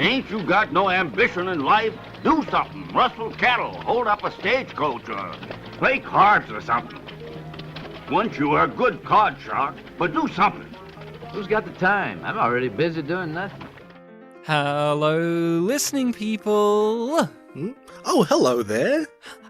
Ain't you got no ambition in life? Do something. Rustle cattle, hold up a stagecoach, or play cards or something. Once you were a good card shark, but do something. Who's got the time? I'm already busy doing nothing. Hello, listening people. Oh, hello there.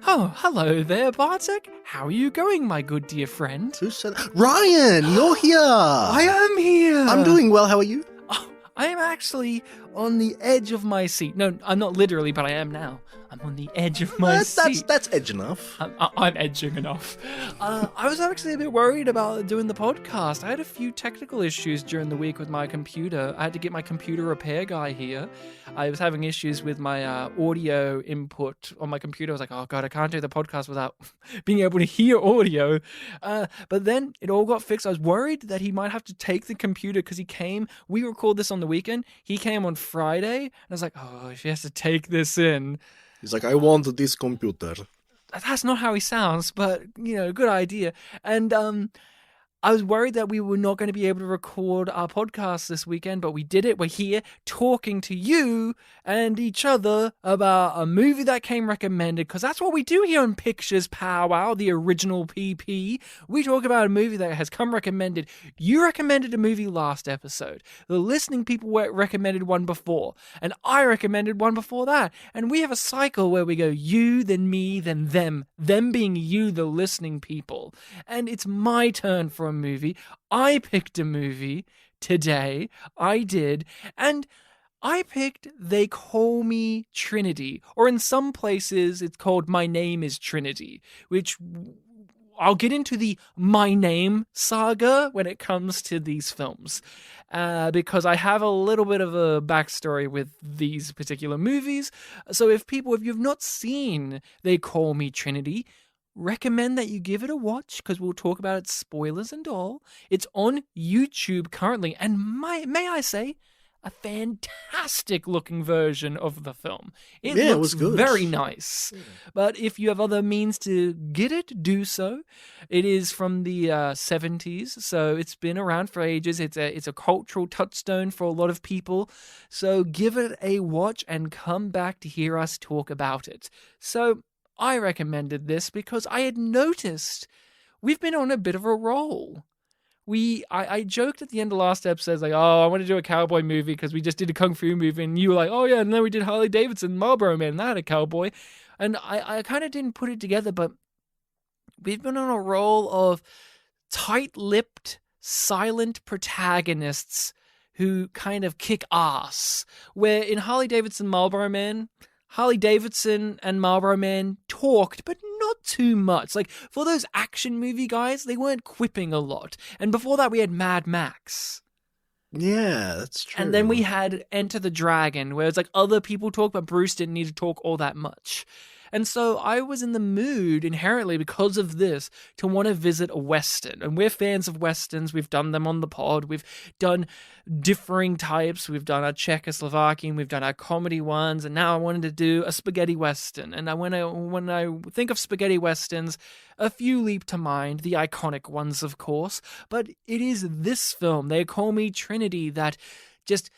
Oh, hello there, Bartek. How are you going, my good dear friend? Who said... Ryan, you're here. I am here. I'm doing well. How are you? Oh, I am actually on the edge of my seat. No, I'm not literally, but I am now. I'm on the edge of my seat. That's edge enough. I'm edging enough. I was actually a bit worried about doing the podcast. I had a few technical issues during the week with my computer. I had to get my computer repair guy here. I was having issues with my audio input on my computer. I was like, oh God, I can't do the podcast without being able to hear audio. But then it all got fixed. I was worried that he might have to take the computer because we record this on the weekend. He came on Friday and I was like, oh, if he has to take this in. He's like, I want this computer. That's not how he sounds, but, good idea. And I was worried that we were not going to be able to record our podcast this weekend, but we did it. We're here talking to you and each other about a movie that came recommended, because that's what we do here on Pictures Powwow, the original PP. We talk about a movie that has come recommended. You recommended a movie last episode. The listening people recommended one before, and I recommended one before that. And we have a cycle where we go you, then me, then them. Them being you, the listening people. And it's my turn for a movie. I picked a movie today. I did. And I picked They Call Me Trinity. Or in some places, it's called My Name is Trinity, which I'll get into the My Name saga when it comes to these films. Because I have a little bit of a backstory with these particular movies. So if you've not seen They Call Me Trinity, recommend that you give it a watch, because we'll talk about it, spoilers and all. It's on YouTube currently, and may I say, a fantastic looking version of the film. It looks good. Very nice. Yeah. But if you have other means to get it, do so. It is from the 70s, so it's been around for ages. It's a cultural touchstone for a lot of people. So give it a watch and come back to hear us talk about it. So I recommended this because I had noticed we've been on a bit of a roll. I joked at the end of last episode, like, oh, I want to do a cowboy movie because we just did a kung fu movie, and you were like, oh yeah, and then we did Harley Davidson, Marlboro Man, and that had a cowboy. And I kind of didn't put it together, but we've been on a roll of tight-lipped, silent protagonists who kind of kick ass. Where in Harley Davidson, Marlboro Man, Harley Davidson and Marlboro Man talked, but not too much. Like, for those action movie guys, they weren't quipping a lot. And before that, we had Mad Max. Yeah, that's true. And then we had Enter the Dragon, where it's like other people talk, but Bruce didn't need to talk all that much. And so I was in the mood, inherently, because of this, to want to visit a Western. And we're fans of Westerns. We've done them on the pod. We've done differing types. We've done our Czechoslovakian. We've done our comedy ones. And now I wanted to do a spaghetti Western. And when I think of spaghetti Westerns, a few leap to mind, the iconic ones, of course. But it is this film, They Call Me Trinity, that just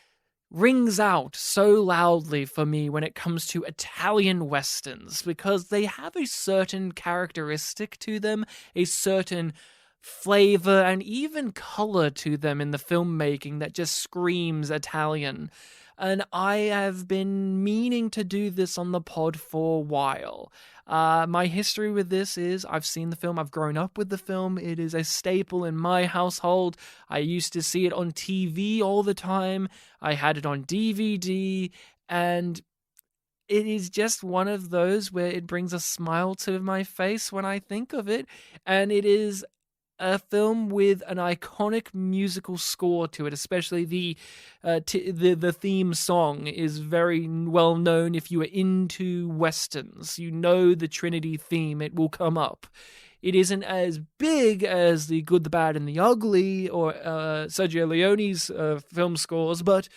rings out so loudly for me when it comes to Italian Westerns, because they have a certain characteristic to them, a certain flavor and even color to them in the filmmaking that just screams Italian. And I have been meaning to do this on the pod for a while. My history with this is I've seen the film. I've grown up with the film. It is a staple in my household. I used to see it on TV all the time. I had it on DVD. And it is just one of those where it brings a smile to my face when I think of it. And it is a film with an iconic musical score to it, especially the theme song is very well known. If you are into Westerns, you know the Trinity theme, it will come up. It isn't as big as The Good, the Bad, and the Ugly or Sergio Leone's film scores, but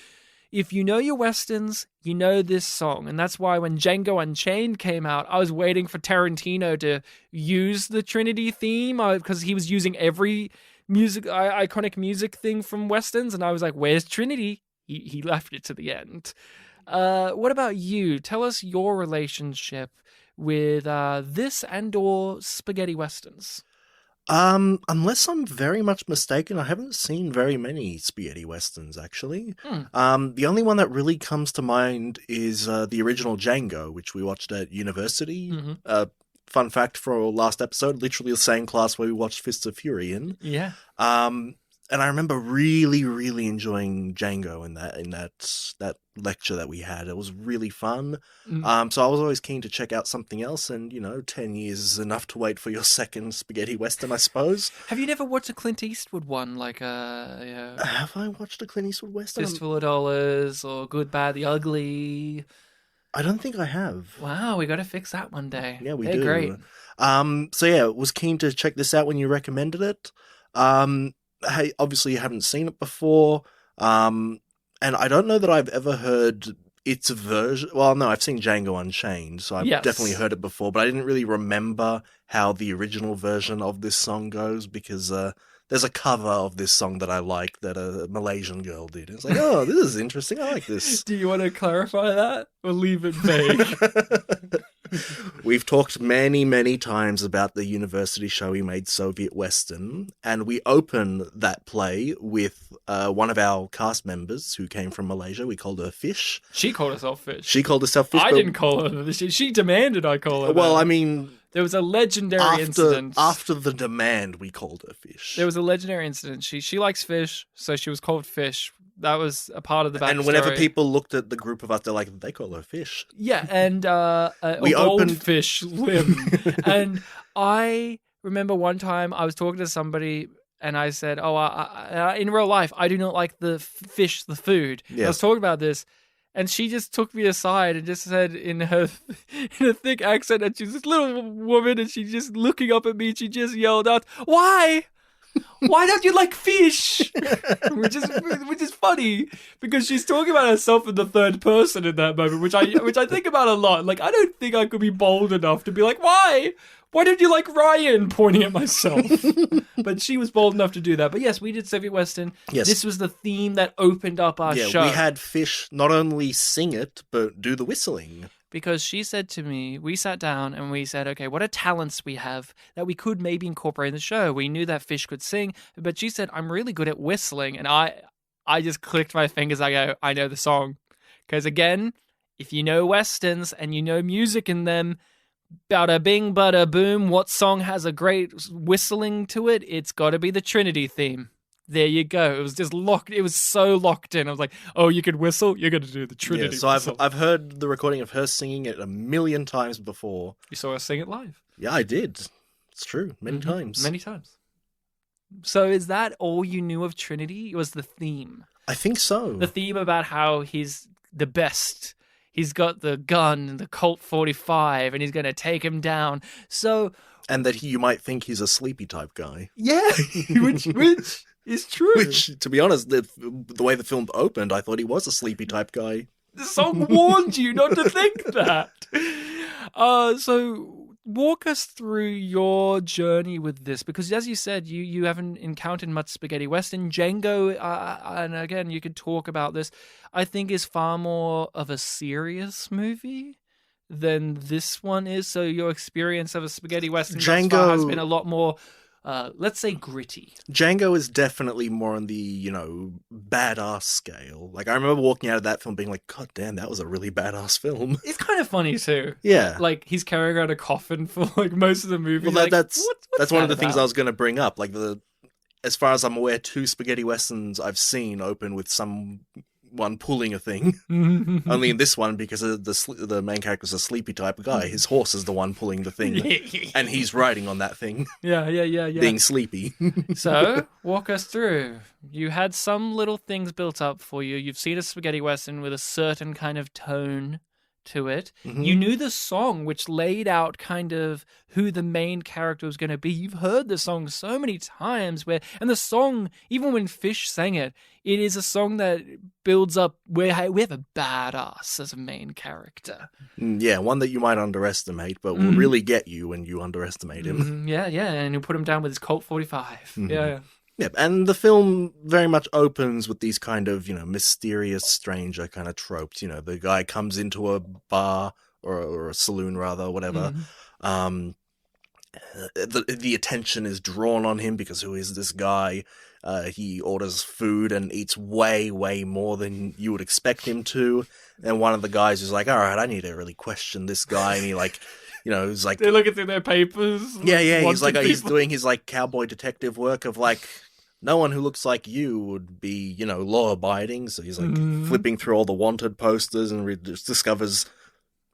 if you know your Westerns, you know this song. And that's why when Django Unchained came out, I was waiting for Tarantino to use the Trinity theme, because he was using every iconic music thing from Westerns. And I was like, where's Trinity? He left it to the end. What about you? Tell us your relationship with this and/or spaghetti westerns. Unless I'm very much mistaken, I haven't seen very many spaghetti westerns, actually. The only one that really comes to mind is the original Django, which we watched at university. Fun fact for our last episode, literally the same class where we watched Fists of Fury in. Yeah. And I remember really, really enjoying Django in that lecture that we had. It was really fun. So I was always keen to check out something else. And, 10 years is enough to wait for your second spaghetti western, I suppose. Have you never watched a Clint Eastwood one, like Have I watched a Clint Eastwood western? Fistful of Dollars or Good, Bad, the Ugly? I don't think I have. Wow, we got to fix that one day. Yeah, They're do. Great. So yeah, was keen to check this out when you recommended it. Hey, obviously you haven't seen it before. And I don't know that I've ever heard its version. Well, no, I've seen Django Unchained, so I've definitely heard it before, but I didn't really remember how the original version of this song goes because there's a cover of this song that I like that a Malaysian girl did. It's like, oh, this is interesting. I like this. Do you want to clarify that or leave it vague? We've talked many, many times about the university show we made, Soviet Western, and we open that play with one of our cast members who came from Malaysia. We called her Fish. She called herself Fish. She called herself Fish. I didn't call her. She demanded I call her. Well, that. I mean, there was a legendary incident. After the demand, we called her Fish. There was a legendary incident. She likes fish, so she was called Fish. That was a part of the backstory. And whenever people looked at the group of us, they're like, they call her Fish. Yeah, and a goldfish limb. And I remember one time I was talking to somebody and I said, in real life, I do not like the fish, the food. Yeah. I was talking about this. And she just took me aside and just said in a thick accent, and she's this little woman, and she's just looking up at me, and she just yelled out, "Why? Why don't you like fish?" which is funny because she's talking about herself in the third person in that moment, which I think about a lot. Like, I don't think I could be bold enough to be like, "Why? Why don't you like Ryan?" pointing at myself. But she was bold enough to do that. But yes, we did Soviet Western. Yes. This was the theme that opened up our show. We had Fish not only sing it, but do the whistling. Because she said to me, we sat down and we said, okay, what are talents we have that we could maybe incorporate in the show? We knew that Fish could sing, but she said, I'm really good at whistling. And I just clicked my fingers. I go, I know the song. Because again, if you know Westerns and you know music in them, bada bing, bada boom, what song has a great whistling to it? It's got to be the Trinity theme. There you go. It was just locked. It was so locked in. I was like, oh, you could whistle? You're going to do the Trinity so I've heard the recording of her singing it 1,000,000 times before. You saw her sing it live? Yeah, I did. It's true. Many times. Many times. So is that all you knew of Trinity? Was the theme? I think so. The theme about how he's the best. He's got the gun, the Colt 45, and he's going to take him down. So, and that you might think he's a sleepy type guy. Yeah, which is true. Which, to be honest, the way the film opened, I thought he was a sleepy type guy. The song warned you not to think that. So walk us through your journey with this, because as you said, you haven't encountered much spaghetti western. Django, and again, you could talk about this, I think is far more of a serious movie than this one is. So your experience of a spaghetti western thus far has been a lot more, let's say, gritty. Django is definitely more on the, badass scale. Like, I remember walking out of that film being like, God damn, that was a really badass film. It's kind of funny too. Yeah. Like, he's carrying around a coffin for like most of the movie. Well, like, that's one of the things I was going to bring up. Like, as far as I'm aware, 2 spaghetti westerns I've seen open with someone pulling a thing. Only in this one, because the main character's a sleepy type of guy. His horse is the one pulling the thing, and he's riding on that thing. Yeah. Being sleepy. So, walk us through. You had some little things built up for you. You've seen a spaghetti western with a certain kind of tone to it. Mm-hmm. You knew the song, which laid out kind of who the main character was going to be. You've heard the song so many times and the song, even when Fish sang it, it is a song that builds up where we have a badass as a main character. Yeah, one that you might underestimate, but will really get you when you underestimate him. Yeah, and you put him down with his Colt 45. Yeah. Yep, and the film very much opens with these kind of, mysterious stranger kind of tropes. The guy comes into a bar or a saloon rather, whatever. Mhm. Um, the attention is drawn on him because who is this guy? He orders food and eats way, way more than you would expect him to. And one of the guys is like, all right, I need to really question this guy. And he he's like, They're looking through their papers. yeah, he's like, wanting he's people. doing his like cowboy detective work of like, no one who looks like you would be, law abiding. So he's like flipping through all the wanted posters and just discovers,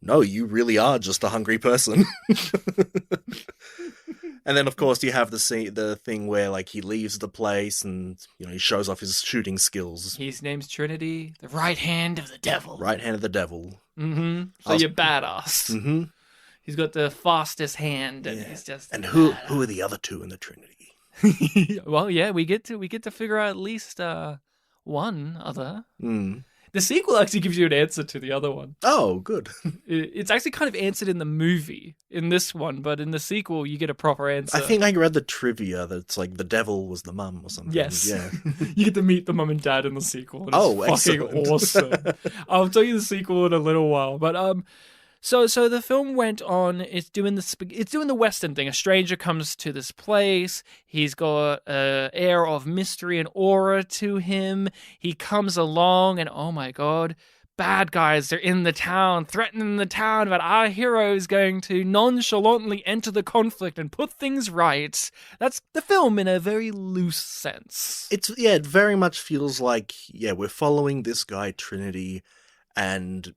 no, you really are just a hungry person. And then, of course, you have the thing where, like, he leaves the place and, he shows off his shooting skills. His name's Trinity, the right hand of the devil. Right hand of the devil. Mm-hmm. So you're badass. Mm-hmm. He's got the fastest hand, and he's just. And who are the other two in the Trinity? Well, yeah, we get to figure out at least one other. Mm. The sequel actually gives you an answer to the other one. Oh, good. It's actually kind of answered in the movie in this one, but in the sequel you get a proper answer. I think I read the trivia that's like the devil was the mum or something. Yes. Yeah. You get to meet the mum and dad in the sequel. And it's fucking excellent. awesome. I'll tell you the sequel in a little while, but So the film went on. It's doing the Western thing. A stranger comes to this place. He's got an air of mystery and aura to him. He comes along, and oh my god, bad guys are in the town, threatening the town. But our hero is going to nonchalantly enter the conflict and put things right. That's the film in a very loose sense. It very much feels like we're following this guy Trinity, and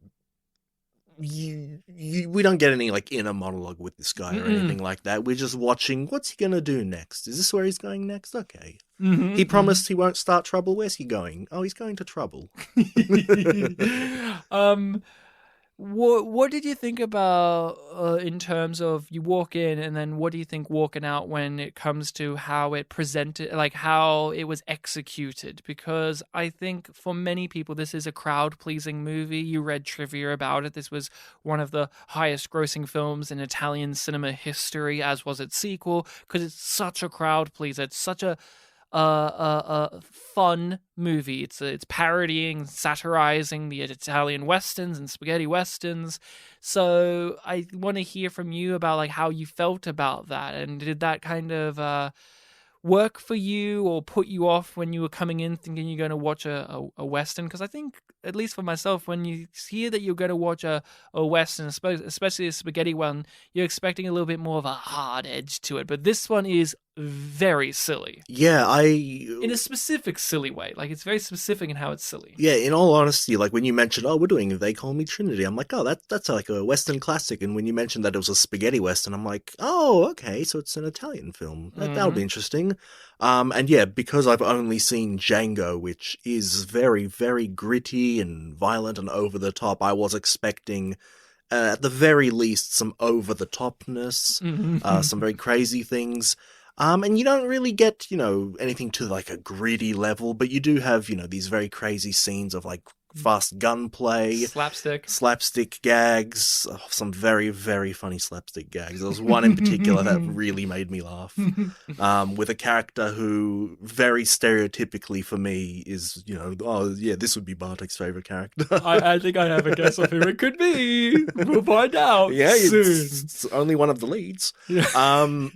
we don't get any like inner monologue with this guy or anything like that. We're just watching what's he gonna do next. Is this where he's going next? Okay. He promised he won't start trouble. Where's he going? Oh, he's going to trouble. What did you think about in terms of you walk in and then what do you think walking out when it comes to how it presented, like how it was executed? Because I think for many people this is a crowd-pleasing movie. You read trivia about it. This was one of the highest-grossing films in Italian cinema history, as was its sequel, because it's such a crowd-pleaser. It's such a fun movie. It's parodying, satirizing the Italian westerns and spaghetti westerns. So I want to hear from you about like how you felt about that, and did that kind of work for you or put you off when you were coming in thinking you're going to watch a western? Because I think, at least for myself, when you hear that you're going to watch a western, especially a spaghetti one, you're expecting a little bit more of a hard edge to it. But this one is very silly. Yeah, in a specific silly way. Like, it's very specific in how it's silly. Yeah, in all honesty, like when you mentioned, we're doing They Call Me Trinity, I'm like, that's like a Western classic. And when you mentioned that it was a spaghetti Western, I'm like, oh, okay, so it's an Italian film. That would be interesting. And yeah, because I've only seen Django, which is very, very gritty and violent and over the top, I was expecting, at the very least, some over the topness, some very crazy things. And you don't really get, anything to like a gritty level, but you do have, these very crazy scenes of like fast gunplay, slapstick gags, some very, very funny slapstick gags. There was one in particular that really made me laugh, with a character who very stereotypically for me is, this would be Bartek's favorite character. I think I have a guess of who it could be. We'll find out soon. It's only one of the leads. Yeah.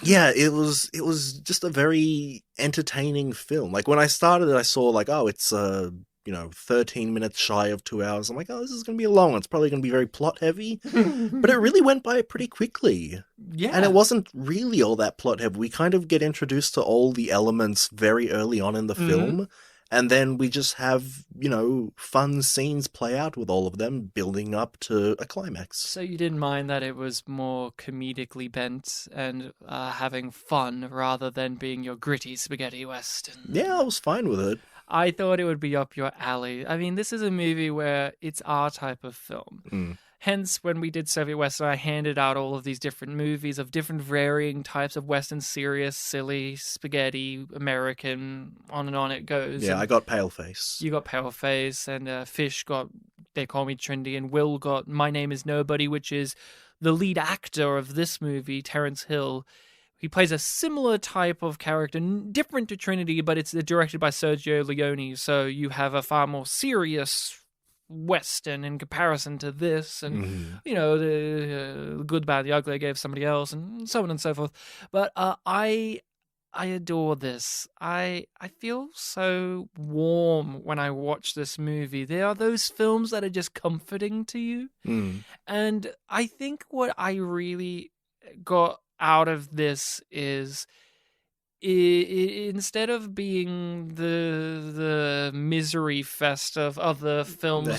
Yeah, it was just a very entertaining film. Like when I started it, I saw like, it's 13 minutes shy of 2 hours. I'm like, this is going to be long. It's probably going to be very plot heavy. But it really went by pretty quickly. Yeah. And it wasn't really all that plot heavy. We kind of get introduced to all the elements very early on in the film. And then we just have, fun scenes play out with all of them, building up to a climax. So you didn't mind that it was more comedically bent and having fun rather than being your gritty spaghetti western? Yeah, I was fine with it. I thought it would be up your alley. I mean, this is a movie where it's our type of film. Hence, when we did Soviet Western, I handed out all of these different movies of different varying types of Western: serious, silly, spaghetti, American, on and on it goes. Yeah, and I got Paleface. You got Paleface, and Fish got They Call Me Trinity, and Will got My Name Is Nobody, which is the lead actor of this movie, Terrence Hill. He plays a similar type of character, different to Trinity, but it's directed by Sergio Leone, so you have a far more serious Western in comparison to this, and the good, bad, the ugly I gave somebody else, and so on and so forth. But I adore this. I feel so warm when I watch this movie. There are those films that are just comforting to you, and I think what I really got out of this is, instead of being the misery fest of other films, a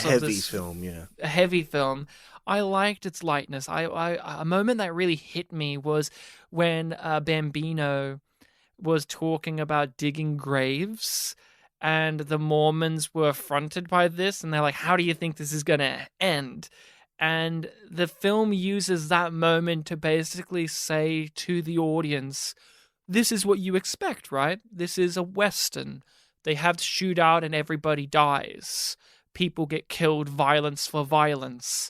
heavy film, I liked its lightness. A moment that really hit me was when Bambino was talking about digging graves, and the Mormons were affronted by this, and they're like, how do you think this is going to end? And the film uses that moment to basically say to the audience, this is what you expect, right? This is a Western. They have the shootout and everybody dies. People get killed, violence for violence.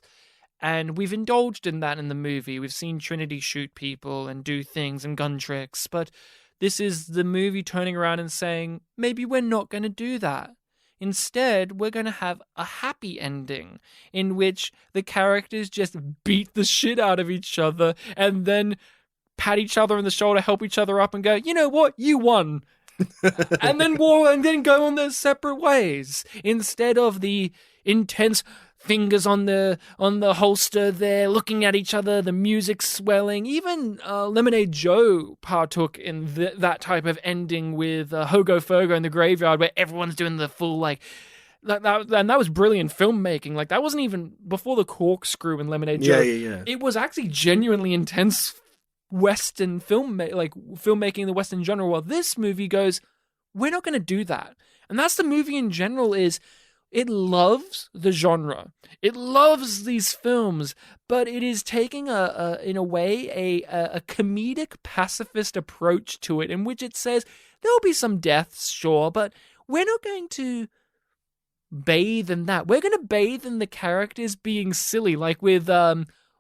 And we've indulged in that in the movie. We've seen Trinity shoot people and do things and gun tricks, but this is the movie turning around and saying, maybe we're not going to do that. Instead, we're going to have a happy ending in which the characters just beat the shit out of each other and then pat each other on the shoulder, help each other up, and go, you know what, you won. and then go on their separate ways. Instead of the intense fingers on the holster there, looking at each other, the music swelling. Even Lemonade Joe partook in that type of ending with Hogo Fogo in the graveyard, where everyone's doing the full, like, and that was brilliant filmmaking. Like, that wasn't even before the corkscrew in Lemonade Joe. Yeah. It was actually genuinely intense Western filmmaking in the Western genre. Well, this movie goes, we're not going to do that. And that's the movie in general, is it loves the genre. It loves these films, but it is taking in a way a comedic pacifist approach to it, in which it says there'll be some deaths, sure, but we're not going to bathe in that. We're going to bathe in the characters being silly, like with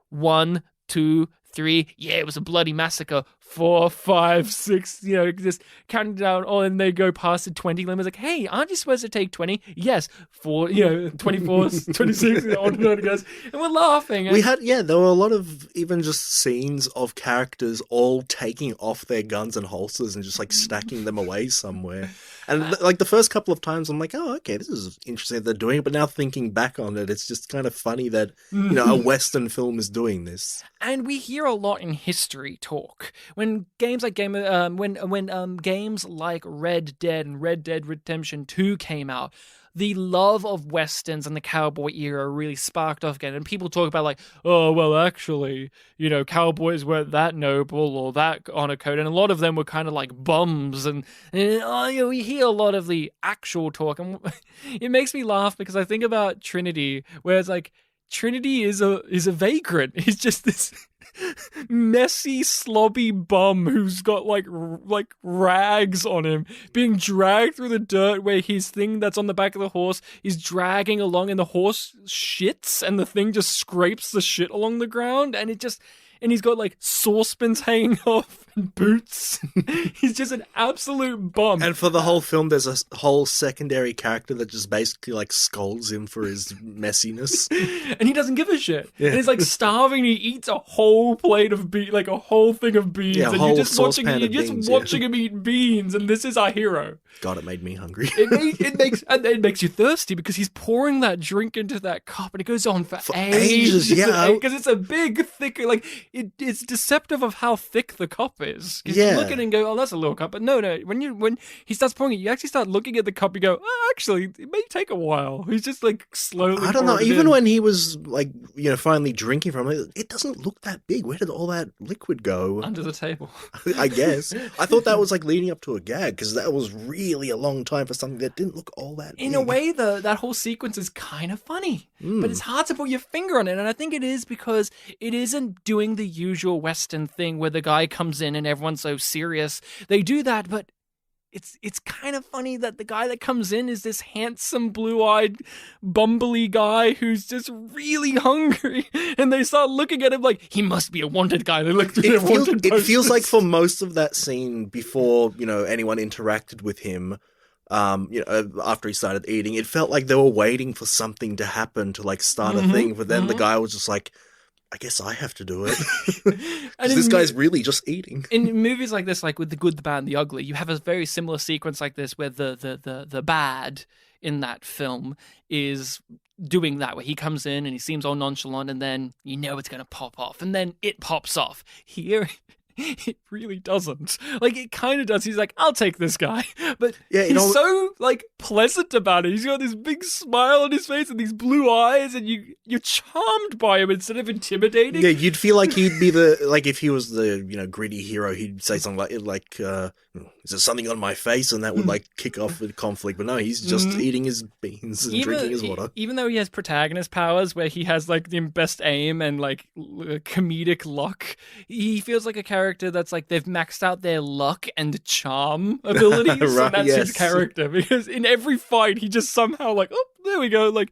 1, 2, 3, yeah, it was a bloody massacre. 4, 5, 6, just counting down. Oh, and they go past the 20 limit. Like, hey, aren't you supposed to take 20? Yes, 4, 24, 26, on and on it goes. And we're laughing. We had, there were a lot of even just scenes of characters all taking off their guns and holsters and just like stacking them away somewhere. And like the first couple of times, I'm like, oh, okay, this is interesting that they're doing it. But now thinking back on it, it's just kind of funny that, a Western film is doing this. And we hear a lot in history talk. When games like games like Red Dead and Red Dead Redemption 2 came out, the love of Westerns and the cowboy era really sparked off again. And people talk about like, oh, well, actually, cowboys weren't that noble or that honor code. And a lot of them were kind of like bums. And we hear a lot of the actual talk. And it makes me laugh because I think about Trinity, where it's like, Trinity is a vagrant. He's just this messy, slobby bum who's got like rags on him, being dragged through the dirt, where his thing that's on the back of the horse is dragging along, and the horse shits, and the thing just scrapes the shit along the ground, and he's got like saucepans hanging off and boots. He's just an absolute bum. And for the whole film, there's a whole secondary character that just basically like scolds him for his messiness. And he doesn't give a shit. Yeah. And he's like starving. He eats a whole plate of like a whole thing of beans. Yeah, and you're just watching him eat beans. And this is our hero. God, it made me hungry. It makes you thirsty because he's pouring that drink into that cup, and it goes on for ages. Yeah, because it's a big, thick, like it's deceptive of how thick the cup is. Yeah, you look at it and go, oh, that's a little cup. But no, when he starts pouring it, you actually start looking at the cup. You go, oh, actually, it may take a while. He's just like slowly. I don't know. Even when he was like, finally drinking from it, it doesn't look that big. Where did all that liquid go? Under the table. I guess. I thought that was like leading up to a gag, because that was really a long time for something that didn't look all that big. In a way, that whole sequence is kind of funny, but it's hard to put your finger on it. And I think it is because it isn't doing the usual Western thing where the guy comes in and everyone's so serious. They do that, but it's kind of funny that the guy that comes in is this handsome, blue-eyed, bumbly guy who's just really hungry, and they start looking at him like he must be a wanted guy. They look through It feels like for most of that scene, before anyone interacted with him, after he started eating, it felt like they were waiting for something to happen to like start a thing. But then the guy was just like, I guess I have to do it. And this guy's really just eating. In movies like this, like with The Good, the Bad, and the Ugly, you have a very similar sequence like this where the bad in that film is doing that, where he comes in and he seems all nonchalant, and then it's going to pop off, and then it pops off. Here, it really doesn't. Like, it kind of does. He's like, I'll take this guy. But he's so, like, pleasant about it. He's got this big smile on his face and these blue eyes, and you're charmed by him instead of intimidating. Yeah, you'd feel like he'd be if he was the, gritty hero, he'd say something like, is there something on my face? And that would, like, kick off the conflict. But no, he's just eating his beans and drinking his water. Even though he has protagonist powers where he has, like, the best aim and, like, comedic luck, he feels like a character that's like they've maxed out their luck and charm abilities. Right, and that's his character, because in every fight he just somehow like, oh, there we go, like,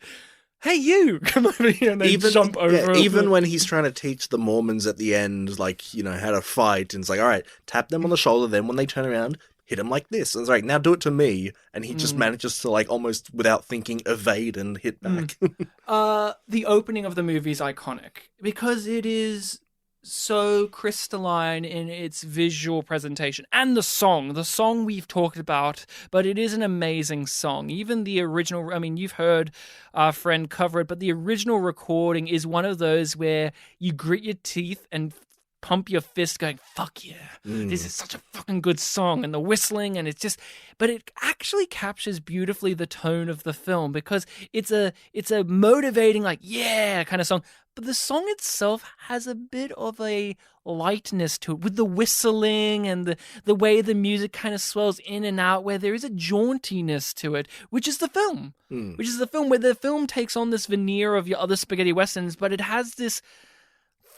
hey, you come over here, and they jump over. Even when he's trying to teach the Mormons at the end, like, how to fight, and it's like, all right, tap them on the shoulder, then when they turn around, hit them like this. And it's like, now do it to me. And he just manages to, like, almost without thinking, evade and hit back. The opening of the movie is iconic because it is so crystalline in its visual presentation, and the song we've talked about, but it is an amazing song. Even the original, I mean, you've heard our friend cover it, but the original recording is one of those where you grit your teeth and pump your fist going, fuck yeah, this is such a fucking good song, and the whistling, and but it actually captures beautifully the tone of the film, because it's a motivating, like, yeah, kind of song. But the song itself has a bit of a lightness to it, with the whistling and the way the music kind of swells in and out, where there is a jauntiness to it, which is the film. Which is the film where the film takes on this veneer of your other spaghetti westerns, but it has this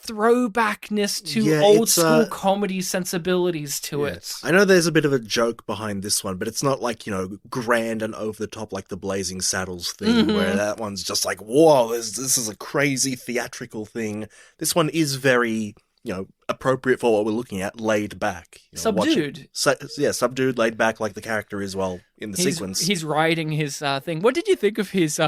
throwbackness to old school comedy sensibilities to it. I know there's a bit of a joke behind this one, but it's not like, grand and over the top like the Blazing Saddles thing, where that one's just like, whoa, this is a crazy theatrical thing. This one is very, appropriate for what we're looking at, laid back. Subdued. Subdued, laid back, like the character is, in the sequence. He's riding his thing. What did you think of his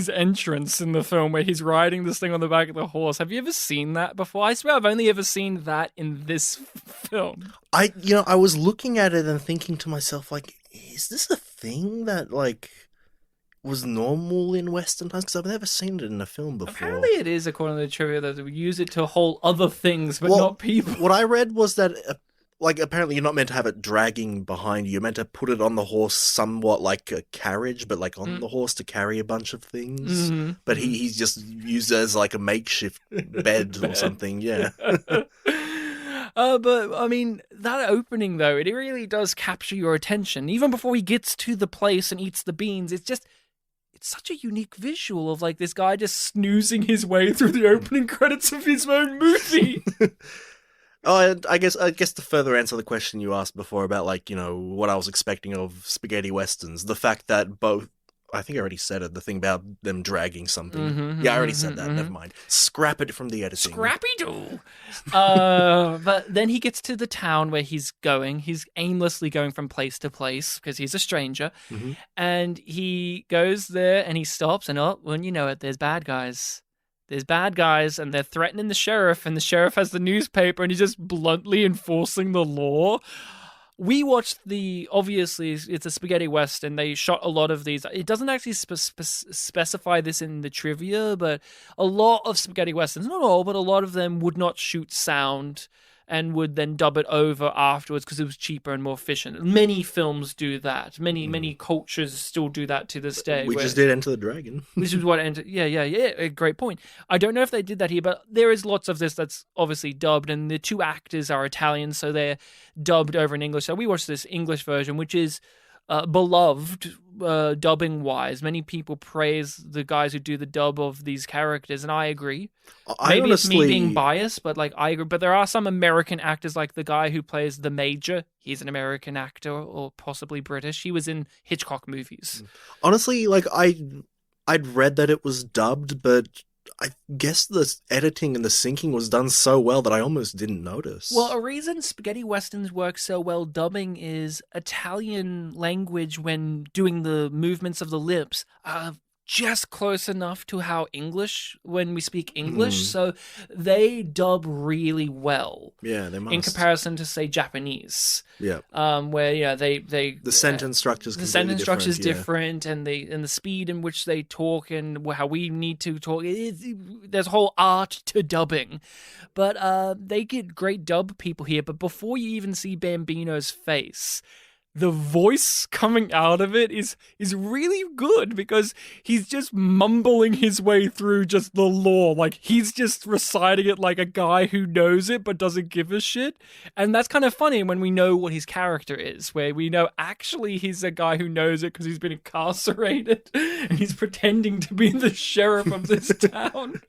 entrance in the film, where he's riding this thing on the back of the horse? Have you ever seen that before? I swear I've only ever seen that in this film. I was looking at it and thinking to myself, like, is this a thing that, like, was normal in Western times? Because I've never seen it in a film before. Apparently it is, according to the trivia, that we use it to hold other things, but not people. What I read was that apparently you're not meant to have it dragging behind you. You're meant to put it on the horse somewhat like a carriage, but like on the horse to carry a bunch of things. But he's just used as like a makeshift bed or something, yeah. But, I mean, that opening, though, it really does capture your attention. Even before he gets to the place and eats the beans, it's such a unique visual of, like, this guy just snoozing his way through the opening credits of his own movie. Oh, I guess to further answer the question you asked before about, like, what I was expecting of spaghetti westerns, the fact that both, I think I already said it, the thing about them dragging something. I already said that, never mind. Scrap it from the editing. Scrappy-doo! But then he gets to the town where he's going. He's aimlessly going from place to place because he's a stranger. And he goes there and he stops, and when you know it, there's bad guys. There's bad guys, and they're threatening the sheriff, and the sheriff has the newspaper, and he's just bluntly enforcing the law. We watched obviously, it's a spaghetti western. They shot a lot of these. It doesn't actually specify this in the trivia, but a lot of spaghetti westerns, not all, but a lot of them would not shoot sound and would then dub it over afterwards because it was cheaper and more efficient. Many films do that. Many cultures still do that to this day. We just did Enter the Dragon. Which is what yeah, great point. I don't know if they did that here, but there is lots of this that's obviously dubbed, and the two actors are Italian, so they're dubbed over in English. So we watched this English version, which is beloved dubbing wise. Many people praise the guys who do the dub of these characters, and I agree. Maybe it's me being biased, but like I agree. But there are some American actors, like the guy who plays the Major. He's an American actor, or possibly British. He was in Hitchcock movies. Honestly, like I'd read that it was dubbed, but I guess the editing and the syncing was done so well that I almost didn't notice. Well, a reason spaghetti westerns work so well dubbing is Italian language, when doing the movements of the lips, just close enough to how English, when we speak English, so they dub really well. Yeah, they must. In comparison to, say, Japanese. Yeah. Where they the sentence structure's the sentence structure's different, and the speed in which they talk and how we need to talk. There's a whole art to dubbing, but they get great dub people here. But before you even see Bambino's face, the voice coming out of it is really good, because he's just mumbling his way through just the lore. Like, he's just reciting it like a guy who knows it but doesn't give a shit. And that's kind of funny when we know what his character is, where we know actually he's a guy who knows it because he's been incarcerated and he's pretending to be the sheriff of this town.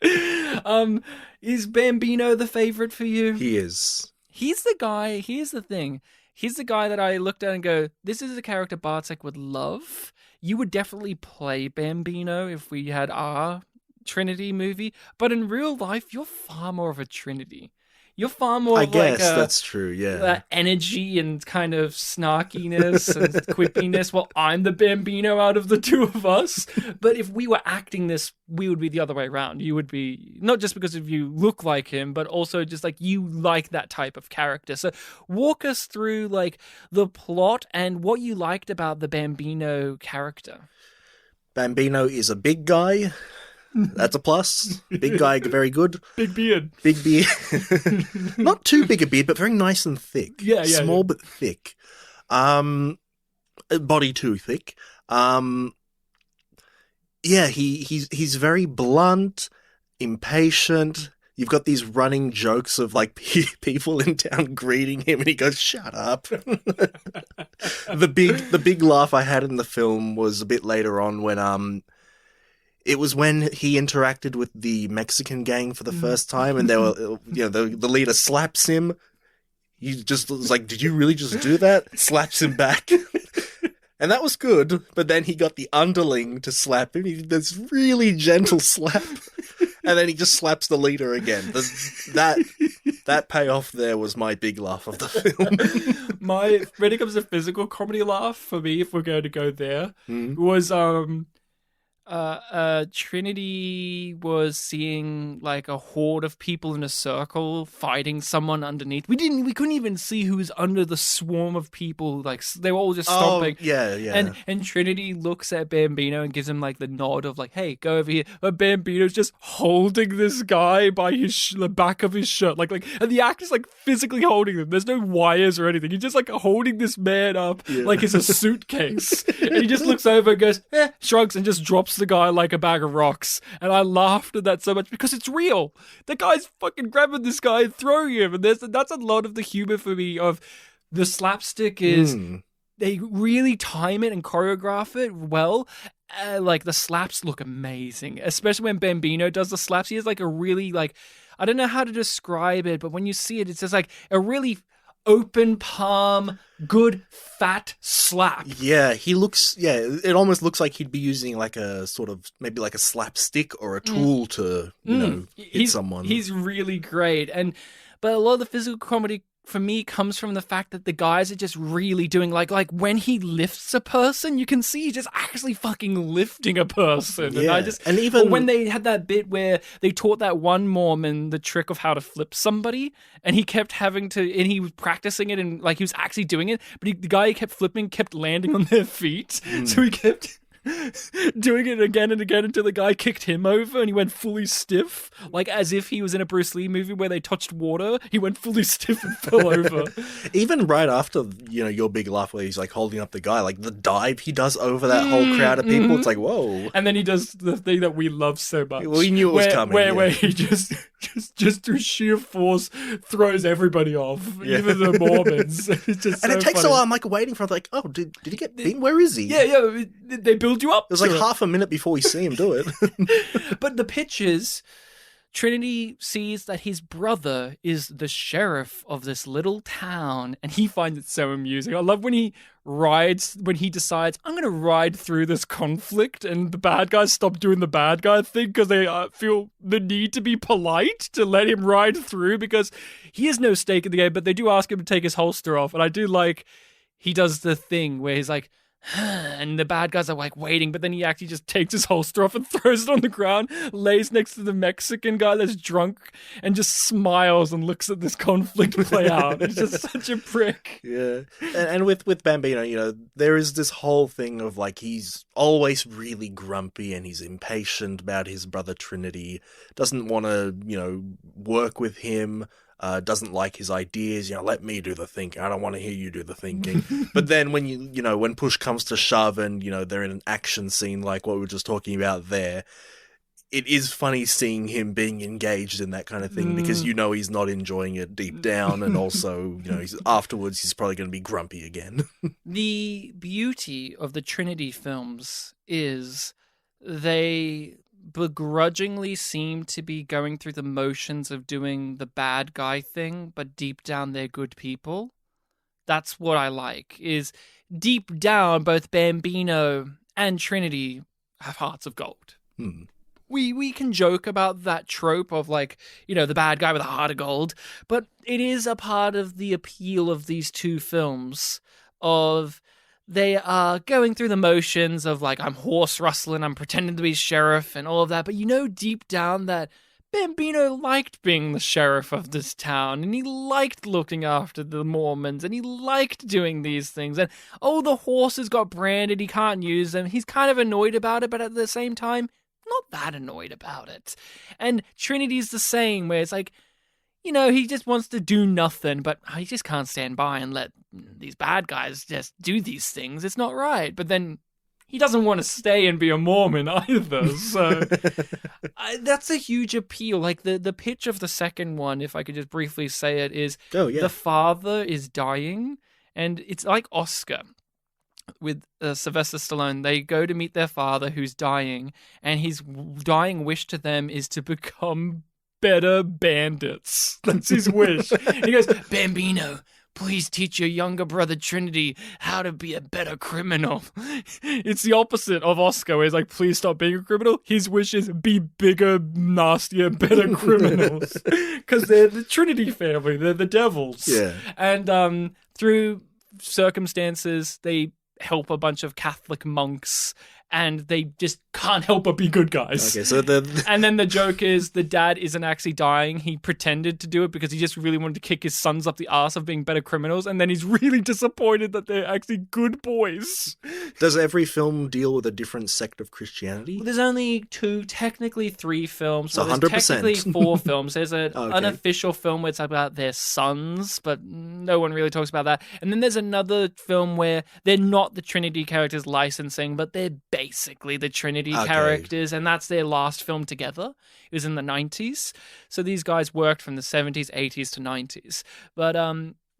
Is Bambino the favorite for you? He is. He's the guy, here's the thing. He's the guy that I looked at and go, this is a character Bartek would love. You would definitely play Bambino if we had our Trinity movie. But in real life, you're far more of a Trinity. You're far more I of guess like that's true, yeah. Energy and kind of snarkiness and quippiness. Well, I'm the Bambino out of the two of us. But if we were acting this, we would be the other way around. You would be, not just because of you look like him, but also just like you like that type of character. So walk us through like the plot and what you liked about the Bambino character. Bambino is a big guy. That's a plus. Big guy, very good. Big beard. Big beard. Not too big a beard, but very nice and thick. Yeah. Small but thick. Body too thick. He's very blunt, impatient. You've got these running jokes of like people in town greeting him, and he goes, "Shut up." The big laugh I had in the film was a bit later on when it was when he interacted with the Mexican gang for the first time, and they were, the leader slaps him. He just was like, "Did you really just do that?" Slaps him back. And that was good, but then he got the underling to slap him. He did this really gentle slap, and then he just slaps the leader again. That payoff there was my big laugh of the film. When it comes to physical comedy laugh, for me, if we're going to go there, was Trinity was seeing like a horde of people in a circle fighting someone underneath. We couldn't even see who was under the swarm of people. Like, they were all just stomping. Oh, yeah. And Trinity looks at Bambino and gives him like the nod of like, "Hey, go over here." But Bambino's just holding this guy by the back of his shirt, and the actor's like physically holding him. There's no wires or anything. He's just like holding this man up like it's a suitcase, and he just looks over and goes, shrugs, and just drops the guy like a bag of rocks. And I laughed at that so much because it's real. The guy's fucking grabbing this guy and throwing him, and that's a lot of the humor for me of the slapstick is they really time it and choreograph it well. Like the slaps look amazing, especially when Bambino does the slaps. He has like a really I don't know how to describe it, but when you see it, it's just like a really open palm, good fat slap. Yeah, it almost looks like he'd be using like a sort of, maybe like a slapstick or a tool to, hit someone. He's really great. But a lot of the physical comedy for me comes from the fact that the guys are just really doing like when he lifts a person, you can see he's just actually fucking lifting a person. Yeah. And even when they had that bit where they taught that one Mormon the trick of how to flip somebody, and he kept having to, and he was practicing it, and like he was actually doing it, but the guy he kept flipping kept landing on their feet, so he kept doing it again and again until the guy kicked him over and he went fully stiff, like as if he was in a Bruce Lee movie where they touched water. He went fully stiff and fell over. Even right after, your big laugh where he's like holding up the guy, like the dive he does over that whole crowd of people, it's like, whoa. And then he does the thing that we love so much. We knew it was coming. Where he just through sheer force throws everybody off, even the Mormons. It's just and so it takes funny. a while. I'm like waiting for, like, oh, did he get beaten? Where is he? Yeah, they build you up. It was like half a minute before we see him do it. But the pitch is, Trinity sees that his brother is the sheriff of this little town, and he finds it so amusing. I love when he decides, I'm going to ride through this conflict, and the bad guys stop doing the bad guy thing because they feel the need to be polite to let him ride through because he has no stake in the game, but they do ask him to take his holster off, and I do like he does the thing where he's like, and the bad guys are like waiting, but then he actually just takes his holster off and throws it on the ground, lays next to the Mexican guy that's drunk, and just smiles and looks at this conflict play out. It's just such a prick. Yeah. And with Bambino, there is this whole thing of like he's always really grumpy and he's impatient about his brother Trinity, doesn't want to, work with him. Doesn't like his ideas, let me do the thinking. I don't want to hear you do the thinking. But then when when push comes to shove and, they're in an action scene like what we were just talking about there, it is funny seeing him being engaged in that kind of thing because he's not enjoying it deep down, and also, afterwards he's probably going to be grumpy again. The beauty of the Trinity films is they begrudgingly seem to be going through the motions of doing the bad guy thing, but deep down they're good people. That's what I like, is deep down both Bambino and Trinity have hearts of gold. We can joke about that trope of like, the bad guy with a heart of gold, but it is a part of the appeal of these two films of they are going through the motions of like, I'm horse rustling, I'm pretending to be sheriff and all of that. But deep down that Bambino liked being the sheriff of this town, and he liked looking after the Mormons, and he liked doing these things. And, the horses got branded, he can't use them. He's kind of annoyed about it, but at the same time, not that annoyed about it. And Trinity's the same, where it's like, he just wants to do nothing, but he just can't stand by and let these bad guys just do these things. It's not right. But then he doesn't want to stay and be a Mormon either. So that's a huge appeal. Like the pitch of the second one, if I could just briefly say it, is the father is dying, and it's like Oscar with Sylvester Stallone. They go to meet their father who's dying, and his dying wish to them is to become better bandits. That's his wish. He goes, Bambino, please teach your younger brother Trinity how to be a better criminal. It's the opposite of Oscar, where he's like, please stop being a criminal. His wish is be bigger, nastier, better criminals. Because they're the Trinity family. They're the devils. Yeah. And through circumstances, they help a bunch of Catholic monks, and they just can't help but be good guys. Okay, so and then the joke is the dad isn't actually dying. He pretended to do it because he just really wanted to kick his sons up the arse of being better criminals, and then he's really disappointed that they're actually good boys. Does every film deal with a different sect of Christianity? Well, there's only technically 3 films. So there's 100%. technically 4 films. There's an Okay. unofficial film where it's about their sons, but no one really talks about that. And then there's another film where they're not the Trinity characters licensing, but they're basically the Trinity characters, and that's their last film together. It was in the 90s. So these guys worked from the 70s, 80s to 90s. But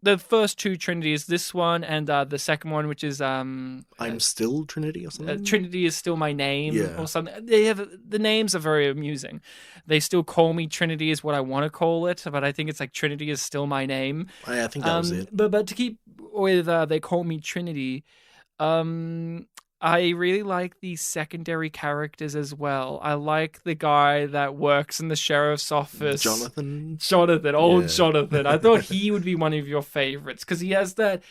the first 2 Trinities, this one and the second one, which is I'm Still Trinity or something? Trinity Is Still My Name, Yeah. or something. The names are very amusing. They still call me Trinity is what I want to call it, but I think it's like Trinity Is Still My Name. I think that was it. But to keep with They Call Me Trinity, I really like the secondary characters as well. I like the guy that works in the sheriff's office. Jonathan. Jonathan. I thought he would be one of your favorites because he has that.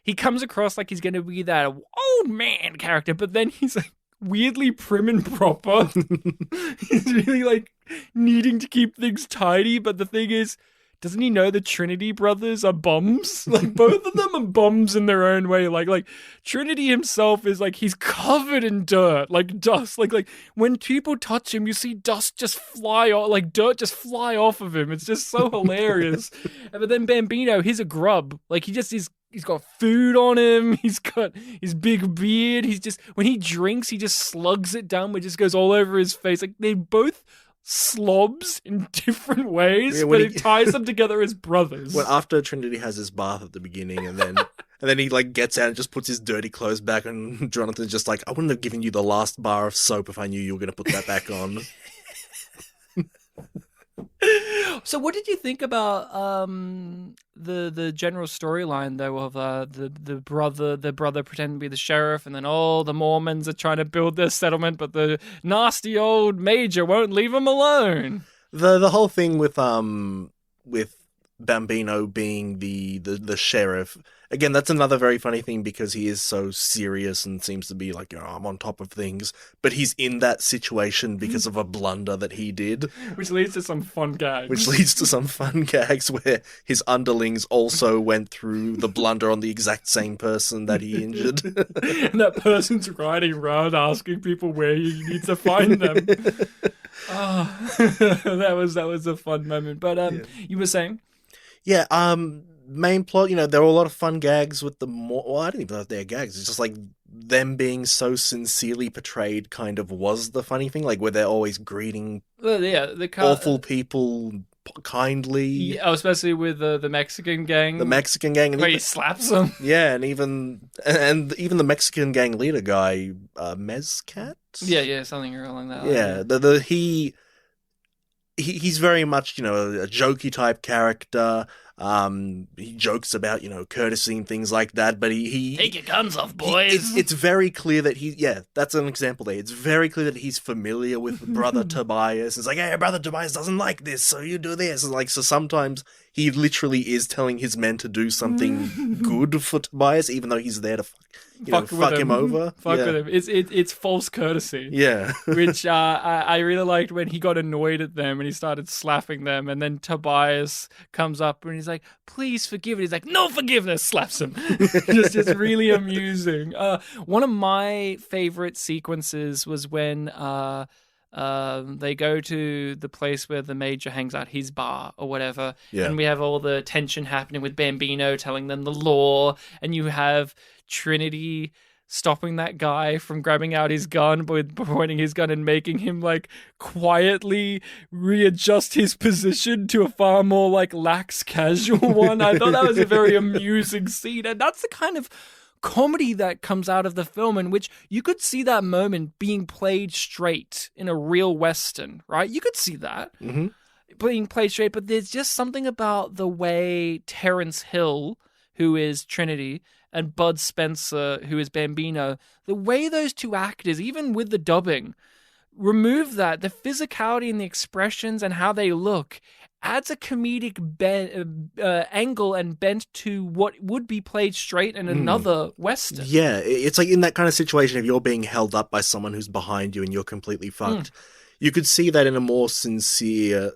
He comes across like he's going to be that old man character, but then he's like weirdly prim and proper. He's really like needing to keep things tidy, but the thing is, doesn't he know the Trinity brothers are bums? Like, both of them are bums in their own way. Like Trinity himself is like, he's covered in dirt, like dust. Like when people touch him, you see dust just fly off, like dirt just fly off of him. It's just so hilarious. But then Bambino, he's a grub. Like, he's got food on him. He's got his big beard. He's just, when he drinks, he just slugs it down, which just goes all over his face. Like, they both slobs in different ways, but it ties them together as brothers. Well, after Trinity has his bath at the beginning, and then he like gets out and just puts his dirty clothes back, and Jonathan's just like, I wouldn't have given you the last bar of soap if I knew you were going to put that back on. So what did you think about the general storyline though of the brother pretending to be the sheriff, and then all the Mormons are trying to build their settlement, but the nasty old major won't leave them alone? The whole thing with Bambino being the sheriff, again, that's another very funny thing, because he is so serious and seems to be like, I'm on top of things, but he's in that situation because of a blunder that he did. Which leads to some fun gags where his underlings also went through the blunder on the exact same person that he injured. And that person's riding around asking people where you need to find them. That was a fun moment. But you were saying? Yeah, main plot, there were a lot of fun gags with I don't even know if they're gags. It's just like them being so sincerely portrayed kind of was the funny thing, like where they're always greeting awful people kindly. Yeah, especially with the Mexican gang. The Mexican gang. Where he slaps them. Yeah, and even the Mexican gang leader guy, Mezcat? Yeah, something along that line. Yeah, he's very much, a jokey type character. He jokes about, courtesy and things like that, but he take your guns off, boys. It's very clear that that's an example there. It's very clear that he's familiar with brother Tobias. It's like, hey, brother Tobias doesn't like this, so you do this. And so sometimes he literally is telling his men to do something good for Tobias, even though he's there to fuck him over. Fuck with him. It's false courtesy. Yeah. Which I really liked when he got annoyed at them and he started slapping them, and then Tobias comes up and he's like, please forgive it. He's like, no forgiveness, slaps him. just really amusing. One of my favorite sequences was when they go to the place where the major hangs out, his bar or whatever, and we have all the tension happening with Bambino telling them the law, and you have Trinity stopping that guy from grabbing out his gun by pointing his gun and making him like quietly readjust his position to a far more like lax casual one. I thought that was a very amusing scene, and that's the kind of comedy that comes out of the film, in which you could see that moment being played straight in a real Western, right? You could see that being played straight, but there's just something about the way Terrence Hill, who is Trinity, and Bud Spencer, who is Bambino, the way those two actors, even with the dubbing, remove that, the physicality and the expressions and how they look, adds a comedic angle and bent to what would be played straight in another Western. Yeah, it's like in that kind of situation, if you're being held up by someone who's behind you and you're completely fucked, you could see that in a more sincere,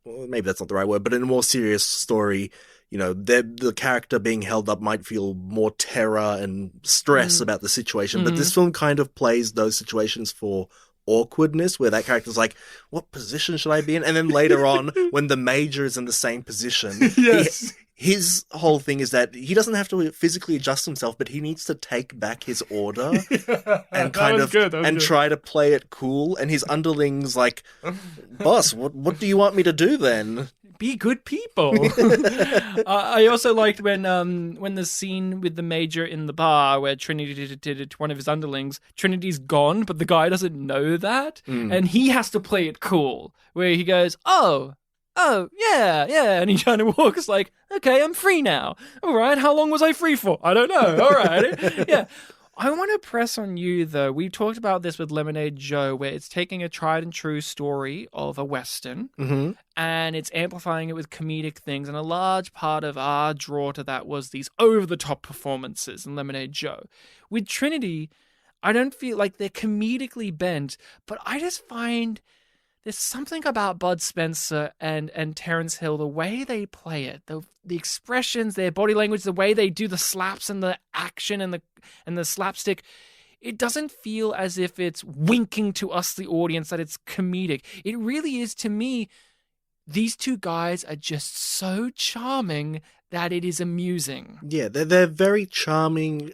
maybe that's not the right word, but in a more serious story, the character being held up might feel more terror and stress about the situation, but this film kind of plays those situations for awkwardness, where that character's like, what position should I be in? And then later on, when the major is in the same position, his whole thing is that he doesn't have to physically adjust himself, but he needs to take back his order and try to play it cool. And his underlings like, boss, what do you want me to do then? Be good people. I also liked when the scene with the major in the bar where Trinity did it to one of his underlings. Trinity's gone, but the guy doesn't know that, and he has to play it cool, where he goes, oh, yeah, and he kind of walks like, okay, I'm free now. All right, how long was I free for? I don't know. All right, yeah. I want to press on you, though. We talked about this with Lemonade Joe, where it's taking a tried and true story of a Western and it's amplifying it with comedic things. And a large part of our draw to that was these over-the-top performances in Lemonade Joe. With Trinity, I don't feel like they're comedically bent, but I just find there's something about Bud Spencer and Terence Hill, the way they play it, the expressions, their body language, the way they do the slaps and the action and the slapstick. It doesn't feel as if it's winking to us, the audience, that it's comedic. It really is, to me. These two guys are just so charming that it is amusing. Yeah, they're very charming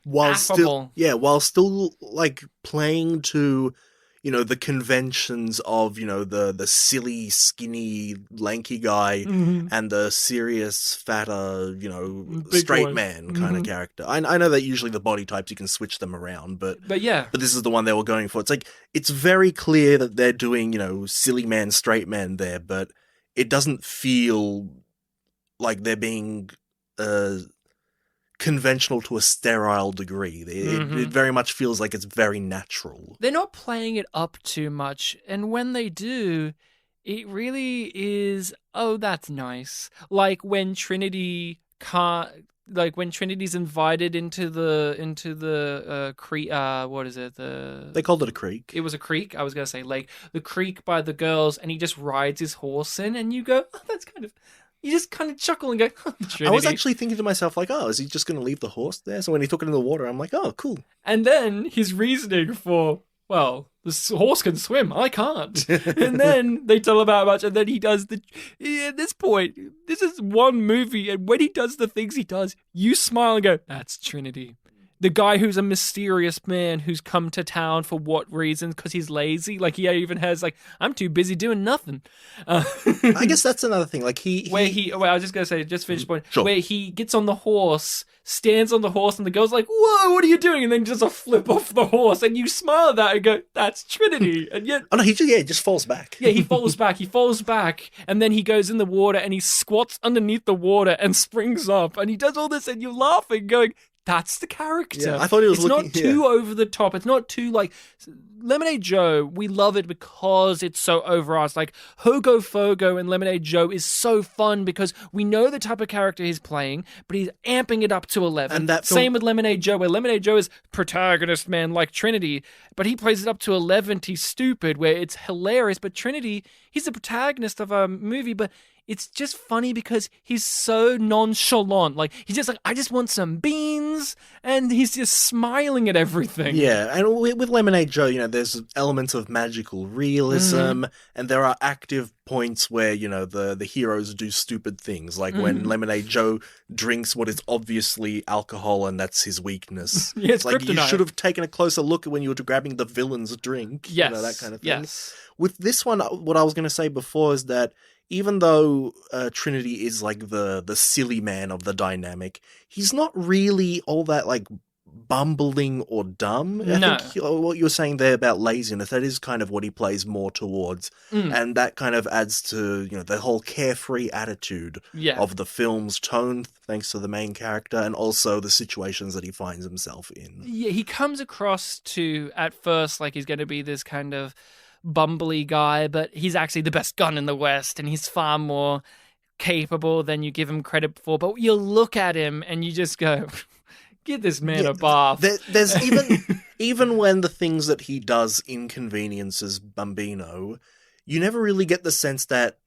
while Affable. still like playing to, the conventions of, the silly, skinny, lanky guy and the serious, fatter, Big straight boy. man kind of character. I know that usually the body types, you can switch them around, but yeah. But this is the one they were going for. It's like, it's very clear that they're doing, silly man, straight man there, but it doesn't feel like they're being conventional to a sterile degree. It very much feels like it's very natural. They're not playing it up too much, and when they do, it really is, oh, that's nice. Like when Trinity when Trinity's invited into the creek, what is it? They called it a creek. It was a creek. I was gonna say lake. The creek by the girls, and he just rides his horse in, and you go, oh, that's kind of. You just kind of chuckle and go, oh, Trinity. I was actually thinking to myself, like, oh, is he just going to leave the horse there? So when he took it in the water, I'm like, oh, cool. And then his reasoning for, well, the horse can swim, I can't. And then they tell him how much, and then he does at this point, this is one movie, and when he does the things he does, you smile and go, that's Trinity. The guy who's a mysterious man who's come to town for what reason? Because he's lazy. Like, he even has, like, I'm too busy doing nothing. I guess that's another thing. Like, I was just going to say, just finish the point. Sure. Where he gets on the horse, stands on the horse, and the girl's like, whoa, what are you doing? And then does a flip off the horse. And you smile at that and go, that's Trinity. And yet... Oh, no, he just falls back. Yeah, he falls back. And then he goes in the water and he squats underneath the water and springs up. And he does all this and you're laughing, going... That's the character. Yeah, I thought it was not too over the top. It's not too like Lemonade Joe. We love it because it's so overarched. Like Hogo Fogo and Lemonade Joe is so fun because we know the type of character he's playing, but he's amping it up to 11. And that Same with Lemonade Joe, where Lemonade Joe is protagonist man like Trinity, but he plays it up to 11. He's stupid, where it's hilarious. But Trinity, he's the protagonist of a movie, but it's just funny because he's so nonchalant. Like, he's just like, I just want some beans. And he's just smiling at everything. Yeah, and with Lemonade Joe, there's elements of magical realism, and there are active points where, the heroes do stupid things. Like when Lemonade Joe drinks what is obviously alcohol, and that's his weakness. Yeah, it's like, kryptonite. you should have taken a closer look at when you were grabbing the villain's drink. Yes. That kind of thing. Yes. With this one, what I was going to say before is that even though Trinity is like the silly man of the dynamic, he's not really all that like bumbling or dumb. I think what you're saying there about laziness, that is kind of what he plays more towards. And that kind of adds to, the whole carefree attitude of the film's tone, thanks to the main character, and also the situations that he finds himself in. Yeah, he comes across to, at first, like he's going to be this kind of bumbly guy, but he's actually the best gun in the West, and he's far more capable than you give him credit for. But you look at him and you just go, give this man a bath. There's even when the things that he does inconveniences Bambino, you never really get the sense that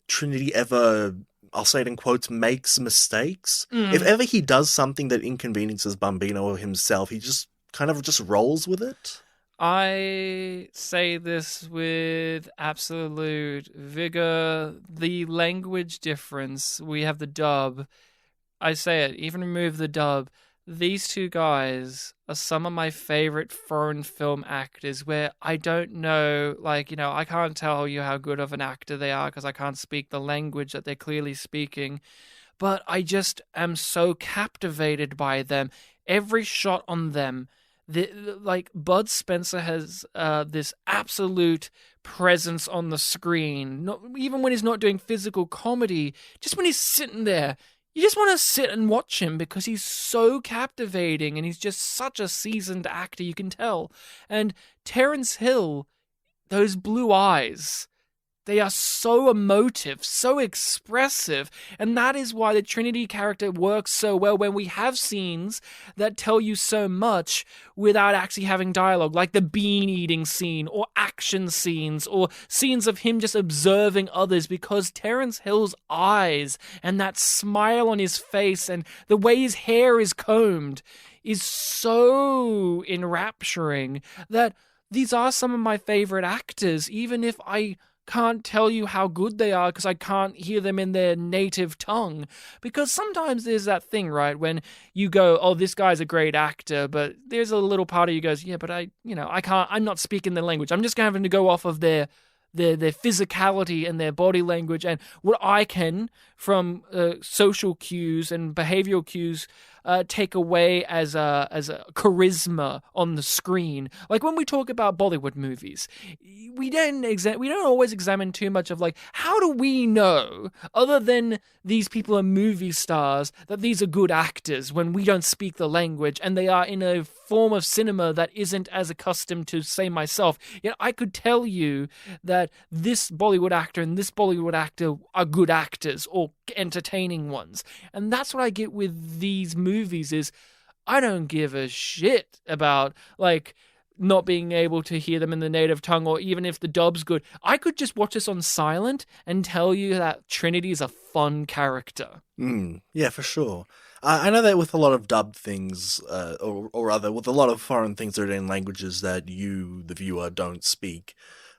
Trinity ever, I'll say it in quotes, makes mistakes. If ever he does something that inconveniences Bambino or himself, he just kind of just rolls with it. I say this with absolute vigor. The language difference, we have the dub. I say it, even remove the dub. These two guys are some of my favorite foreign film actors where I don't know, I can't tell you how good of an actor they are because I can't speak the language that they're clearly speaking. But I just am so captivated by them. Every shot on them. Bud Spencer has this absolute presence on the screen. Even when he's not doing physical comedy, just when he's sitting there, you just want to sit and watch him because he's so captivating and he's just such a seasoned actor, you can tell. And Terence Hill, those blue eyes, They are so emotive, so expressive, and that is why the Trinity character works so well when we have scenes that tell you so much without actually having dialogue, like the bean eating scene, or action scenes, or scenes of him just observing others, because Terence Hill's eyes and that smile on his face and the way his hair is combed is so enrapturing that these are some of my favorite actors, even if I can't tell you how good they are because I can't hear them in their native tongue. Because sometimes there's that thing, right, when you go, oh, this guy's a great actor, but there's a little part of you goes, yeah, but I'm not speaking the language. I'm just having to go off of their physicality and their body language and what I can from social cues and behavioral cues take away as a charisma on the screen. Like when we talk about Bollywood movies, we don't always examine too much of like, how do we know, other than these people are movie stars, that these are good actors when we don't speak the language and they are in a form of cinema that isn't as accustomed to, say, myself. Yet I could tell you that this Bollywood actor and this Bollywood actor are good actors or entertaining ones. And that's what I get with these movies is I don't give a shit about like not being able to hear them in the native tongue, or even if the dub's good. I could just watch this on silent and tell you that Trinity is a fun character. Yeah, for sure. I know that with a lot of dubbed things, or rather with a lot of foreign things that are in languages that you, the viewer, don't speak,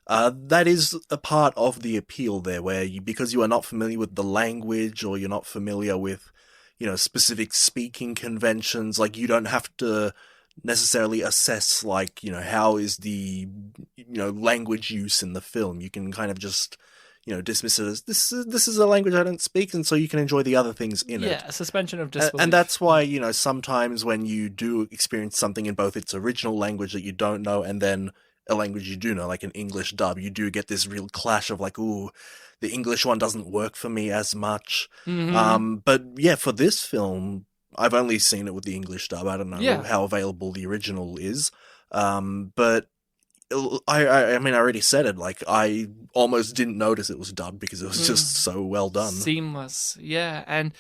that is a part of the appeal there, where because you are not familiar with the language, or you're not familiar with, specific speaking conventions, like you don't have to necessarily assess, like, how is the, language use in the film. You can kind of just, dismiss it as this is a language I don't speak, and so you can enjoy the other things in it. Yeah, a suspension of disbelief. And that's why, sometimes when you do experience something in both its original language that you don't know and then a language you do know, like an English dub, you do get this real clash of like, ooh, the English one doesn't work for me as much. Mm-hmm. But yeah, for this film, I've only seen it with the English dub. I don't know how available the original is. But I mean, I already said it. Like, I almost didn't notice it was dubbed because it was just so well done. Seamless. Yeah. And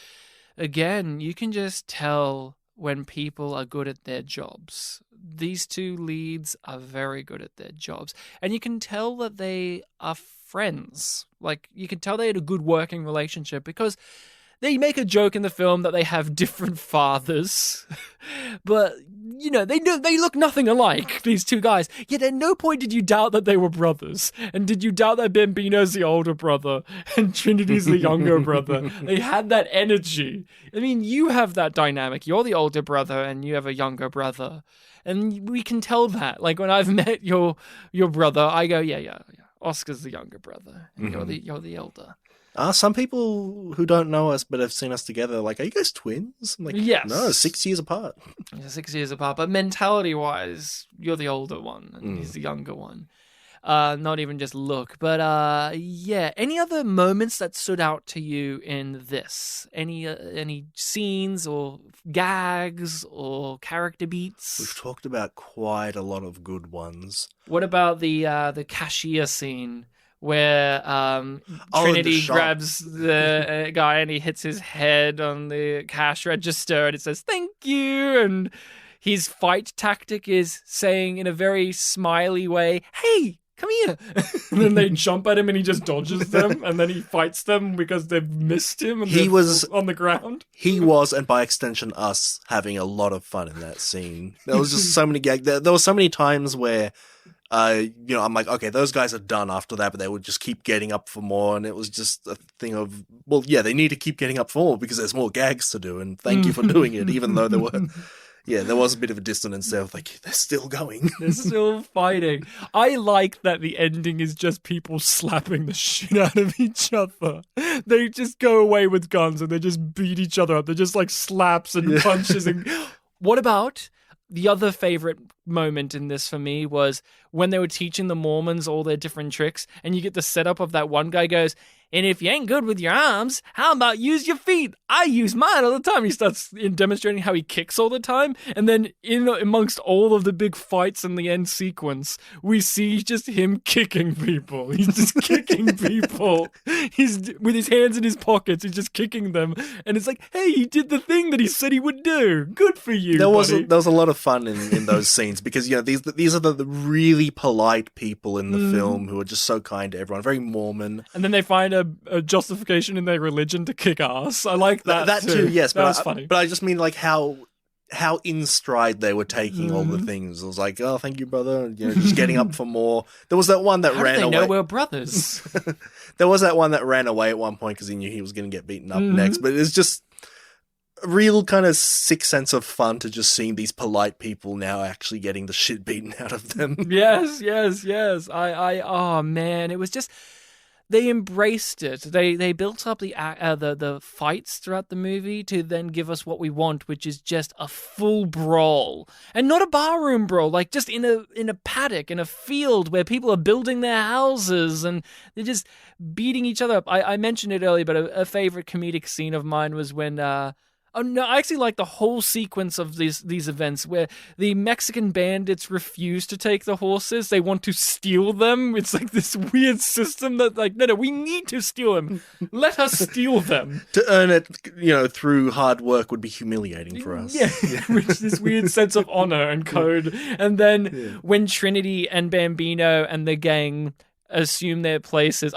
again, you can just tell when people are good at their jobs. These two leads are very good at their jobs. And you can tell that they are friends. Like, you can tell they had a good working relationship because they make a joke in the film that they have different fathers, but, they look nothing alike, these two guys. Yet at no point did you doubt that they were brothers. And did you doubt that Bambino's the older brother and Trinity's the younger brother? They had that energy. I mean, you have that dynamic. You're the older brother and you have a younger brother. And we can tell that. Like, when I've met your brother, I go, yeah. Oscar's the younger brother. And you're the elder. Some people who don't know us but have seen us together, like, are you guys twins? I'm like, yes. No, 6 years apart. Yeah, 6 years apart, but mentality-wise, you're the older one, and he's the younger one. Not even just look, but yeah. Any other moments that stood out to you in this? Any scenes or gags or character beats? We've talked about quite a lot of good ones. What about the cashier scene? Where Trinity grabs the guy and he hits his head on the cash register and it says, "Thank you." And his fight tactic is saying in a very smiley way, "Hey, come here." And then they jump at him and he just dodges them. And then he fights them because they've missed him and he was on the ground. He was, and by extension us, having a lot of fun in that scene. There was just so many gags. There were so many times where I'm like, okay, those guys are done after that, but they would just keep getting up for more, and it was just a thing of, well, yeah, they need to keep getting up for more because there's more gags to do, and thank you for doing it, even though there was a bit of a dissonance there of like, they're still going. They're still fighting. I like that the ending is just people slapping the shit out of each other. They just go away with guns and they just beat each other up. They're just like slaps and punches. And what about... The other favorite moment in this for me was when they were teaching the Mormons all their different tricks, and you get the setup of that one guy goes, And if you ain't good with your arms, how about use your feet? I use mine all the time. He starts demonstrating how he kicks all the time. And then in amongst all of the big fights in the end sequence, we see just him kicking people. He's just kicking people. He's with his hands in his pockets. He's just kicking them. And it's like, hey, he did the thing that he said he would do. Good for you, there was buddy. there was a lot of fun in those scenes because these are the really polite people in the film who are just so kind to everyone, very Mormon. And then they find a justification in their religion to kick ass. I like that. That too, yes. That was funny. But I just mean like how in stride they were taking all the things. It was like, oh, thank you, brother. And, just getting up for more. There was that one that ran away. Know we're brothers? There was that one that ran away at one point because he knew he was going to get beaten up next. But it's just a real kind of sick sense of fun to just seeing these polite people now actually getting the shit beaten out of them. Yes. Oh man, it was just. They embraced it. They built up the fights throughout the movie to then give us what we want, which is just a full brawl, and not a barroom brawl, like just in a paddock, in a field where people are building their houses and they're just beating each other up. I mentioned it earlier, but a favorite comedic scene of mine was when. Oh no! I actually like the whole sequence of these events where the Mexican bandits refuse to take the horses. They want to steal them. It's like this weird system that, like, no, we need to steal them. Let us steal them. To earn it, through hard work would be humiliating for us. Yeah, which this weird sense of honor and code. And then when Trinity and Bambino and the gang assume their places.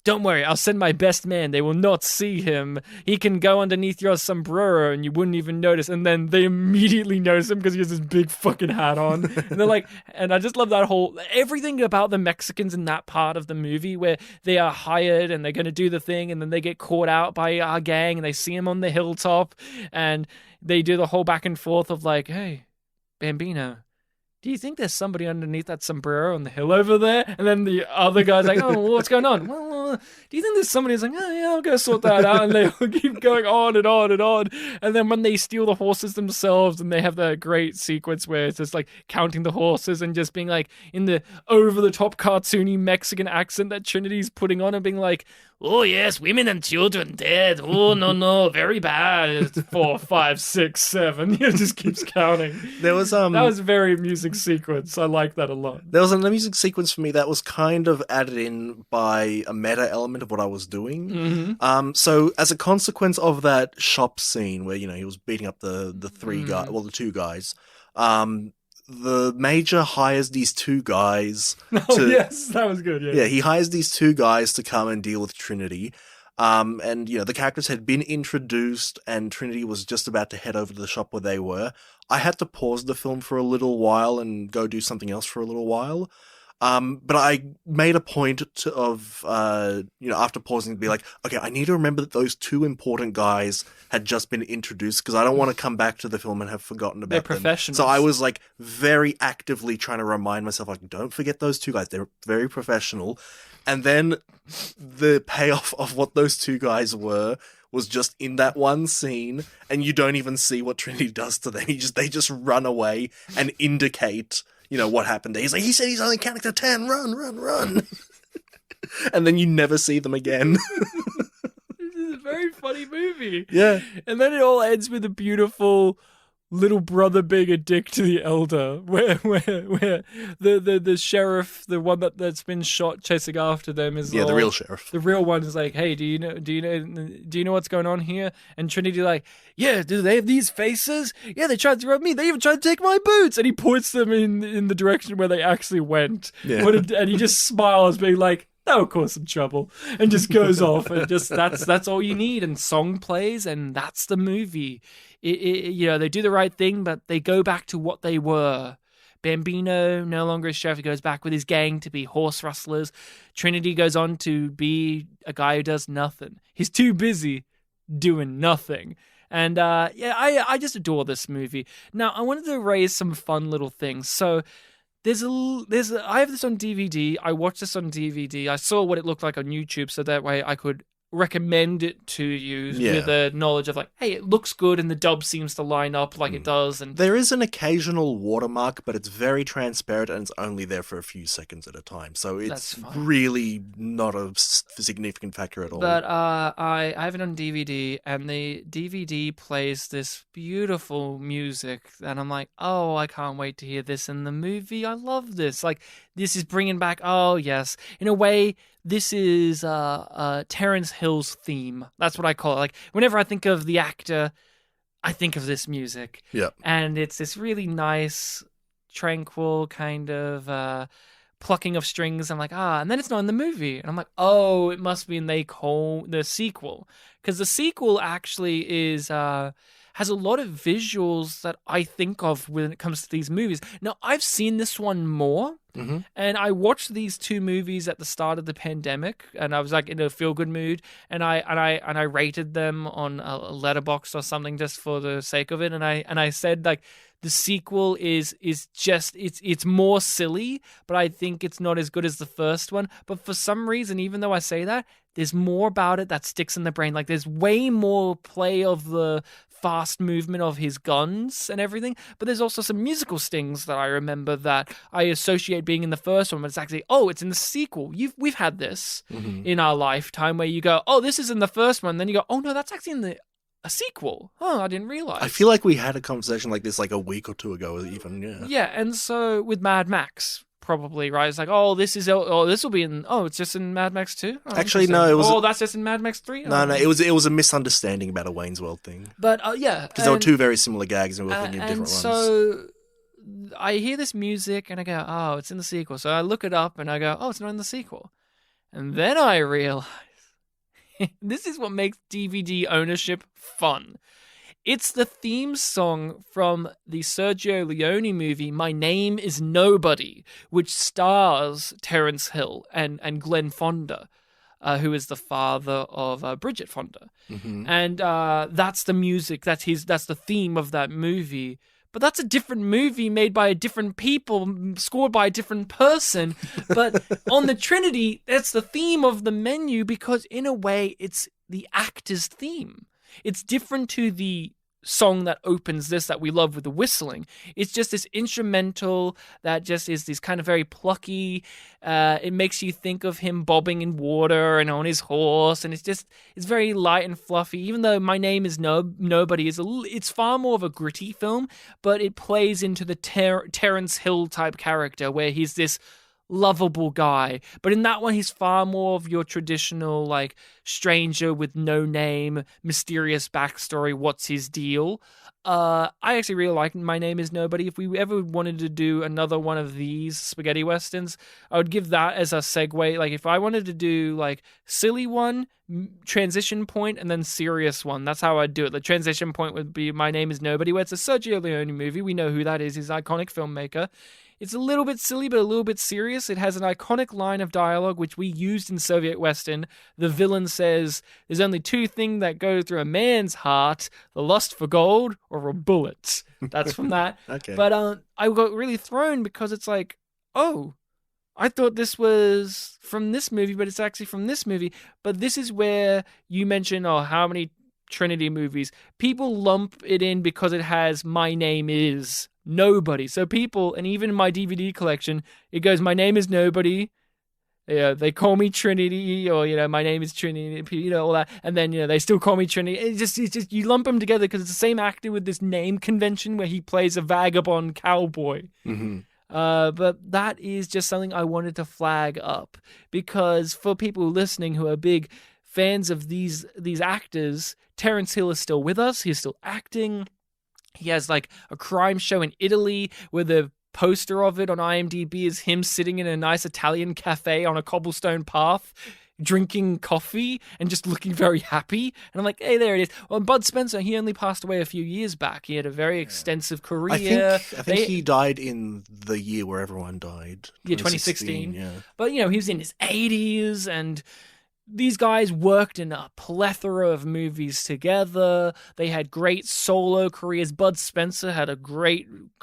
Don't worry, I'll send my best man. They will not see him. He can go underneath your sombrero and you wouldn't even notice. And then they immediately notice him because he has this big fucking hat on. And they're like, and I just love that everything about the Mexicans in that part of the movie where they are hired and they're going to do the thing and then they get caught out by our gang and they see him on the hilltop and they do the whole back and forth of like, hey, Bambino, do you think there's somebody underneath that sombrero on the hill over there? And then the other guy's like, oh, what's going on? Well, do you think there's somebody who's like, oh, yeah, I'll go sort that out. And they all keep going on and on and on. And then when they steal the horses themselves and they have that great sequence where it's just like counting the horses and just being like in the over-the-top cartoony Mexican accent that Trinity's putting on and being like, oh, yes, women and children dead. Oh, no, very bad. It's 4, 5, 6, 7. It just keeps counting. There was That was a very amusing sequence. I like that a lot. There was an amusing sequence for me that was kind of added in by a meta element of what I was doing. Mm-hmm. So as a consequence of that shop scene where, he was beating up the the two guys, the Major hires these two guys. Yes, that was good. Yeah, he hires these two guys to come and deal with Trinity. And the characters had been introduced and Trinity was just about to head over to the shop where they were. I had to pause the film for a little while and go do something else for a little while. But I made a point of after pausing to be like, okay, I need to remember that those two important guys had just been introduced because I don't want to come back to the film and have forgotten about them. They're professionals. So I was like very actively trying to remind myself, like, don't forget those two guys. They're very professional. And then the payoff of what those two guys were was just in that one scene, and you don't even see what Trinity does to them. They just run away and indicate what happened there. He's like, he said he's only counting to 10, run. And then you never see them again. This is a very funny movie. Yeah. And then it all ends with a beautiful little brother being a dick to the elder, where the sheriff, the one that's been shot chasing after them is the real sheriff. The real one is like, hey, do you know what's going on here? And Trinity like, yeah, do they have these faces? Yeah, they tried to rob me. They even tried to take my boots. And he points them in the direction where they actually went. Yeah. And he just smiles, being like, that will cause some trouble, and just goes off, and just that's all you need. And song plays, and that's the movie. They do the right thing, but they go back to what they were. Bambino, no longer a sheriff, he goes back with his gang to be horse rustlers. Trinity goes on to be a guy who does nothing. He's too busy doing nothing. And I just adore this movie. Now, I wanted to raise some fun little things. So I have this on DVD. I watched this on DVD. I saw what it looked like on YouTube, so that way I could recommend it to you with a knowledge of like, hey, it looks good and the dub seems to line up like it does. And there is an occasional watermark, but it's very transparent and it's only there for a few seconds at a time. So it's really not a significant factor at all. But I have it on DVD, and the DVD plays this beautiful music, and I'm like, oh, I can't wait to hear this in the movie. I love this. Like, this is bringing back, oh, yes. In a way, this is Terence Hill's theme. That's what I call it. Like, whenever I think of the actor, I think of this music. Yeah. And it's this really nice, tranquil kind of plucking of strings. I'm like, and then it's not in the movie. And I'm like, oh, it must be in the sequel. Because the sequel actually is has a lot of visuals that I think of when it comes to these movies. Now, I've seen this one more. Mm-hmm. And I watched these two movies at the start of the pandemic, and I was like in a feel good mood, and I rated them on a Letterboxd or something just for the sake of it, and I said like the sequel is just it's more silly, but I think it's not as good as the first one. But for some reason, even though I say that, there's more about it that sticks in the brain. Like there's way more play of the fast movement of his guns and everything, but there's also some musical stings that I remember that I associate being in the first one, but it's actually, it's in the sequel. We've had this in our lifetime where you go, oh, this is in the first one, then you go, oh no, that's actually in a sequel. Oh, I didn't realize. I feel like we had a conversation like this like a week or two ago even, yeah. Yeah, and so with Mad Max, probably, right? It's like, this will be in, it's just in Mad Max 2? Oh, actually, no, it was... that's just in Mad Max 3? No, it was a misunderstanding about a Wayne's World thing. But, yeah. Because there were two very similar gags and we were thinking of different ones. And so I hear this music and I go, oh, it's in the sequel. So I look it up and I go, oh, it's not in the sequel. And then I realize this is what makes DVD ownership fun. It's the theme song from the Sergio Leone movie, My Name is Nobody, which stars Terence Hill and Glenn Fonda, who is the father of Bridget Fonda. Mm-hmm. And that's the music, that's the theme of that movie. But that's a different movie made by a different people, scored by a different person. But on the Trinity, that's the theme of the menu because in a way, it's the actor's theme. It's different to the song that opens this that we love with the whistling. It's just this instrumental that just is this kind of very plucky. It makes you think of him bobbing in water and on his horse, and it's very light and fluffy. Even though My Name is Nobody it's far more of a gritty film, but it plays into the Terence Hill type character where he's this lovable guy, but in that one he's far more of your traditional like stranger with no name, mysterious backstory, what's his deal. I actually really like My Name is Nobody. If we ever wanted to do another one of these spaghetti westerns, I would give that as a segue. Like if I wanted to do like silly one, transition point, and then serious one, that's how I'd do it. The transition point would be My Name is Nobody, where it's a Sergio Leone movie. We know who that is. He's an iconic filmmaker. It's a little bit silly, but a little bit serious. It has an iconic line of dialogue, which we used in Soviet Western. The villain says, there's only two things that go through a man's heart, the lust for gold or a bullet. That's from that. Okay. But I got really thrown because it's like, oh, I thought this was from this movie, but it's actually from this movie. But this is where you mentioned, how many Trinity movies. People lump it in because it has My Name is Nobody. So people, and even in my DVD collection, it goes, My Name is Nobody. They call me Trinity, or, My name is Trinity, all that. And then, they still call me Trinity. It's just, you lump them together because it's the same actor with this name convention where he plays a vagabond cowboy. Mm-hmm. But that is just something I wanted to flag up because for people listening who are big fans of these actors, Terence Hill is still with us. He's still acting. He has like a crime show in Italy where the poster of it on IMDb is him sitting in a nice Italian cafe on a cobblestone path, drinking coffee and just looking very happy. And I'm like, hey, there it is. Well, Bud Spencer, he only passed away a few years back. He had a very extensive career. I think he died in the year where everyone died. 2016. Yeah. But, he was in his 80s and these guys worked in a plethora of movies together. They had great solo careers. Bud Spencer had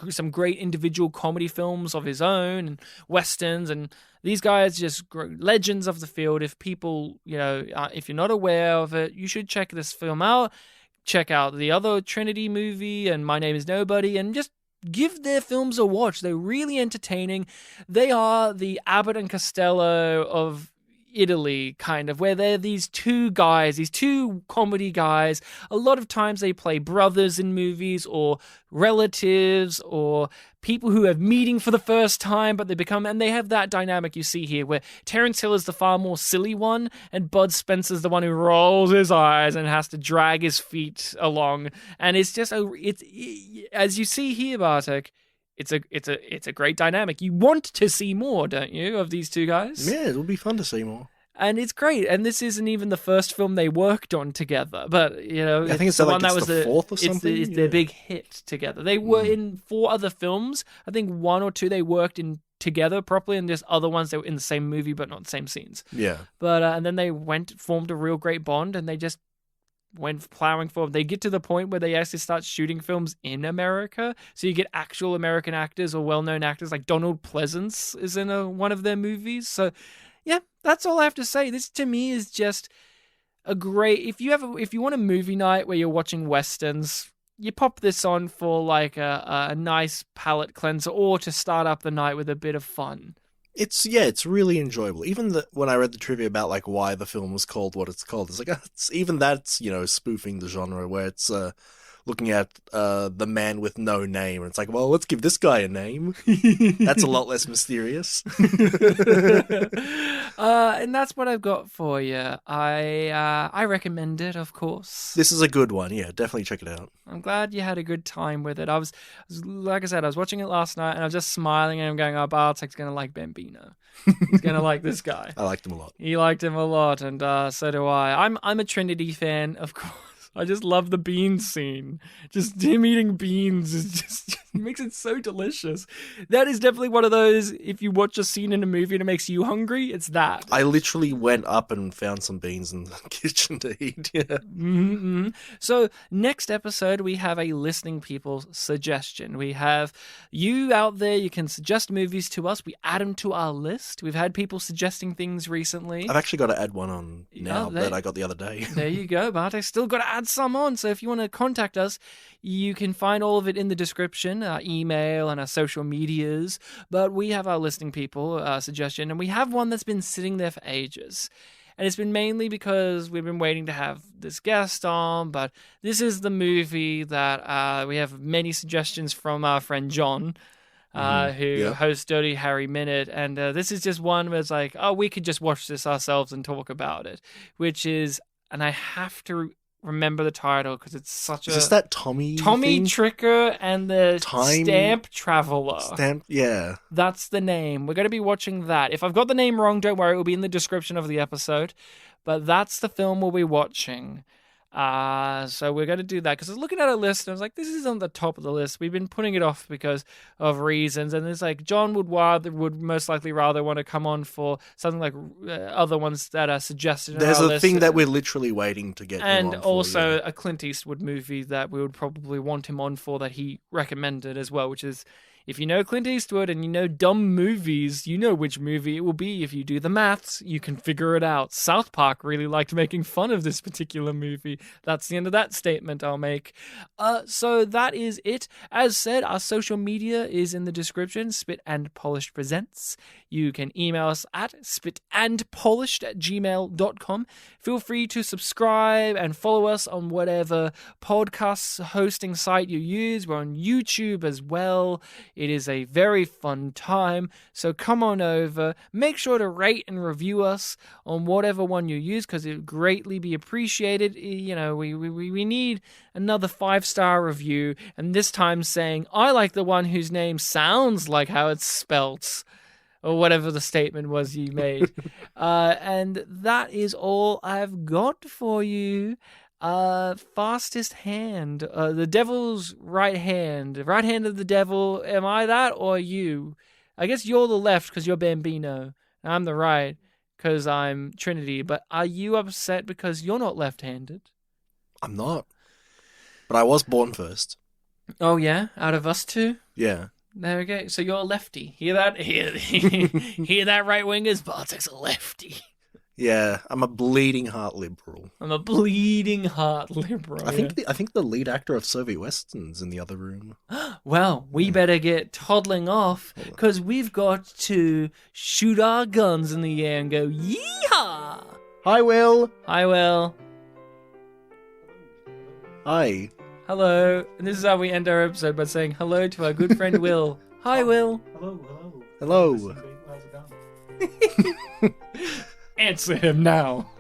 some great individual comedy films of his own and westerns, and These guys just legends of the field. If people, if you're not aware of it, you should check this film out. Check out the other Trinity movie and My Name is Nobody, and just give their films a watch. They're really entertaining. They are the Abbott and Costello of Italy, kind of, where they're these two guys, these two comedy guys. A lot of times they play brothers in movies, or relatives, or people who are meeting for the first time, but and they have that dynamic you see here, where Terence Hill is the far more silly one, and Bud Spencer's the one who rolls his eyes and has to drag his feet along. And it's just, as you see here, Bartek, it's a great dynamic. You want to see more, don't you, of these two guys? Yeah, it'll be fun to see more. And it's great. And this isn't even the first film they worked on together, but I think it's the one that was the fourth or something. It's their big hit together. They were in 4 other films. I think 1 or 2 they worked in together properly, and there's other ones that were in the same movie but not the same scenes. Yeah. But and then they formed a real great bond, and they just went plowing forward. They get to the point where they actually start shooting films in America. So you get actual American actors or well-known actors, like Donald Pleasance is in one of their movies. So yeah, that's all I have to say. This to me is just a great, if you want a movie night where you're watching Westerns, you pop this on for like a nice palate cleanser, or to start up the night with a bit of fun. It's really enjoyable. Even when I read the trivia about like why the film was called what it's called, it's like that's spoofing the genre, where it's looking at the man with no name, and it's like, well, let's give this guy a name. That's a lot less mysterious. And that's what I've got for you. I recommend it, of course. This is a good one. Yeah, definitely check it out. I'm glad you had a good time with it. I was like I said, I was watching it last night, and I was just smiling, and I'm going, oh, Bartek's going to like Bambino. He's going to like this guy. I liked him a lot. He liked him a lot, and so do I. I'm a Trinity fan, of course. I just love the beans scene. Just him eating beans is just makes it so delicious. That is definitely one of those, if you watch a scene in a movie and it makes you hungry, it's that. I literally went up and found some beans in the kitchen to eat. Yeah. Mm-hmm. So next episode, we have a listening people suggestion. We have you out there. You can suggest movies to us. We add them to our list. We've had people suggesting things recently. I've actually got to add one on now that I got the other day. There you go, but I still got to add some on. So if you want to contact us, you can find all of it in the description, our email and our social medias. But we have our listening people suggestion, and we have one that's been sitting there for ages. And it's been mainly because we've been waiting to have this guest on, but this is the movie that we have many suggestions from our friend John, who hosts Dirty Harry Minute. And this is just one where it's like, oh, we could just watch this ourselves and talk about it, which is, and I have to remember the title because it's such Is this that Tommy thing? Tricker and the Stamp Traveler. Yeah. That's the name. We're going to be watching that. If I've got the name wrong, don't worry. It will be in the description of the episode. But that's the film we'll be watching. So we're going to do that because I was looking at a list and I was like, this is on the top of the list. We've been putting it off because of reasons, and it's like John would most likely rather want to come on for something like other ones that are suggested. There's a thing that we're literally waiting to get him on for, also a Clint Eastwood movie that we would probably want him on for that he recommended as well, which is, if you know Clint Eastwood and you know dumb movies, you know which movie it will be. If you do the maths, you can figure it out. South Park really liked making fun of this particular movie. That's the end of that statement I'll make. So that is it. As said, our social media is in the description. Spit and Polished Presents. You can email us at spitandpolished@gmail.com. Feel free to subscribe and follow us on whatever podcast hosting site you use. We're on YouTube as well. It is a very fun time, so come on over. Make sure to rate and review us on whatever one you use, because it would greatly be appreciated. You know, we need another 5-star review, and this time saying, I like the one whose name sounds like how it's spelt, or whatever the statement was you made. And that is all I've got for you. Fastest hand, the devil's right hand of the devil. Am I that or you? I guess you're the left because you're Bambino. I'm the right because I'm Trinity. But are you upset because you're not left-handed? I'm not. But I was born first. Oh yeah? Out of us two? Yeah. There we go. So you're a lefty. Hear that? Hear that, right wingers? Bartek's a lefty. Yeah, I'm a bleeding heart liberal. I'm a bleeding heart liberal. I think the lead actor of Soviet Western's in the other room. Well, we better get toddling off because we've got to shoot our guns in the air and go yeehaw. Hi, Will. Hi, Will. Hi. Hello. And this is how we end our episode by saying hello to our good friend Will. Hi, Will. Hello. Answer him now.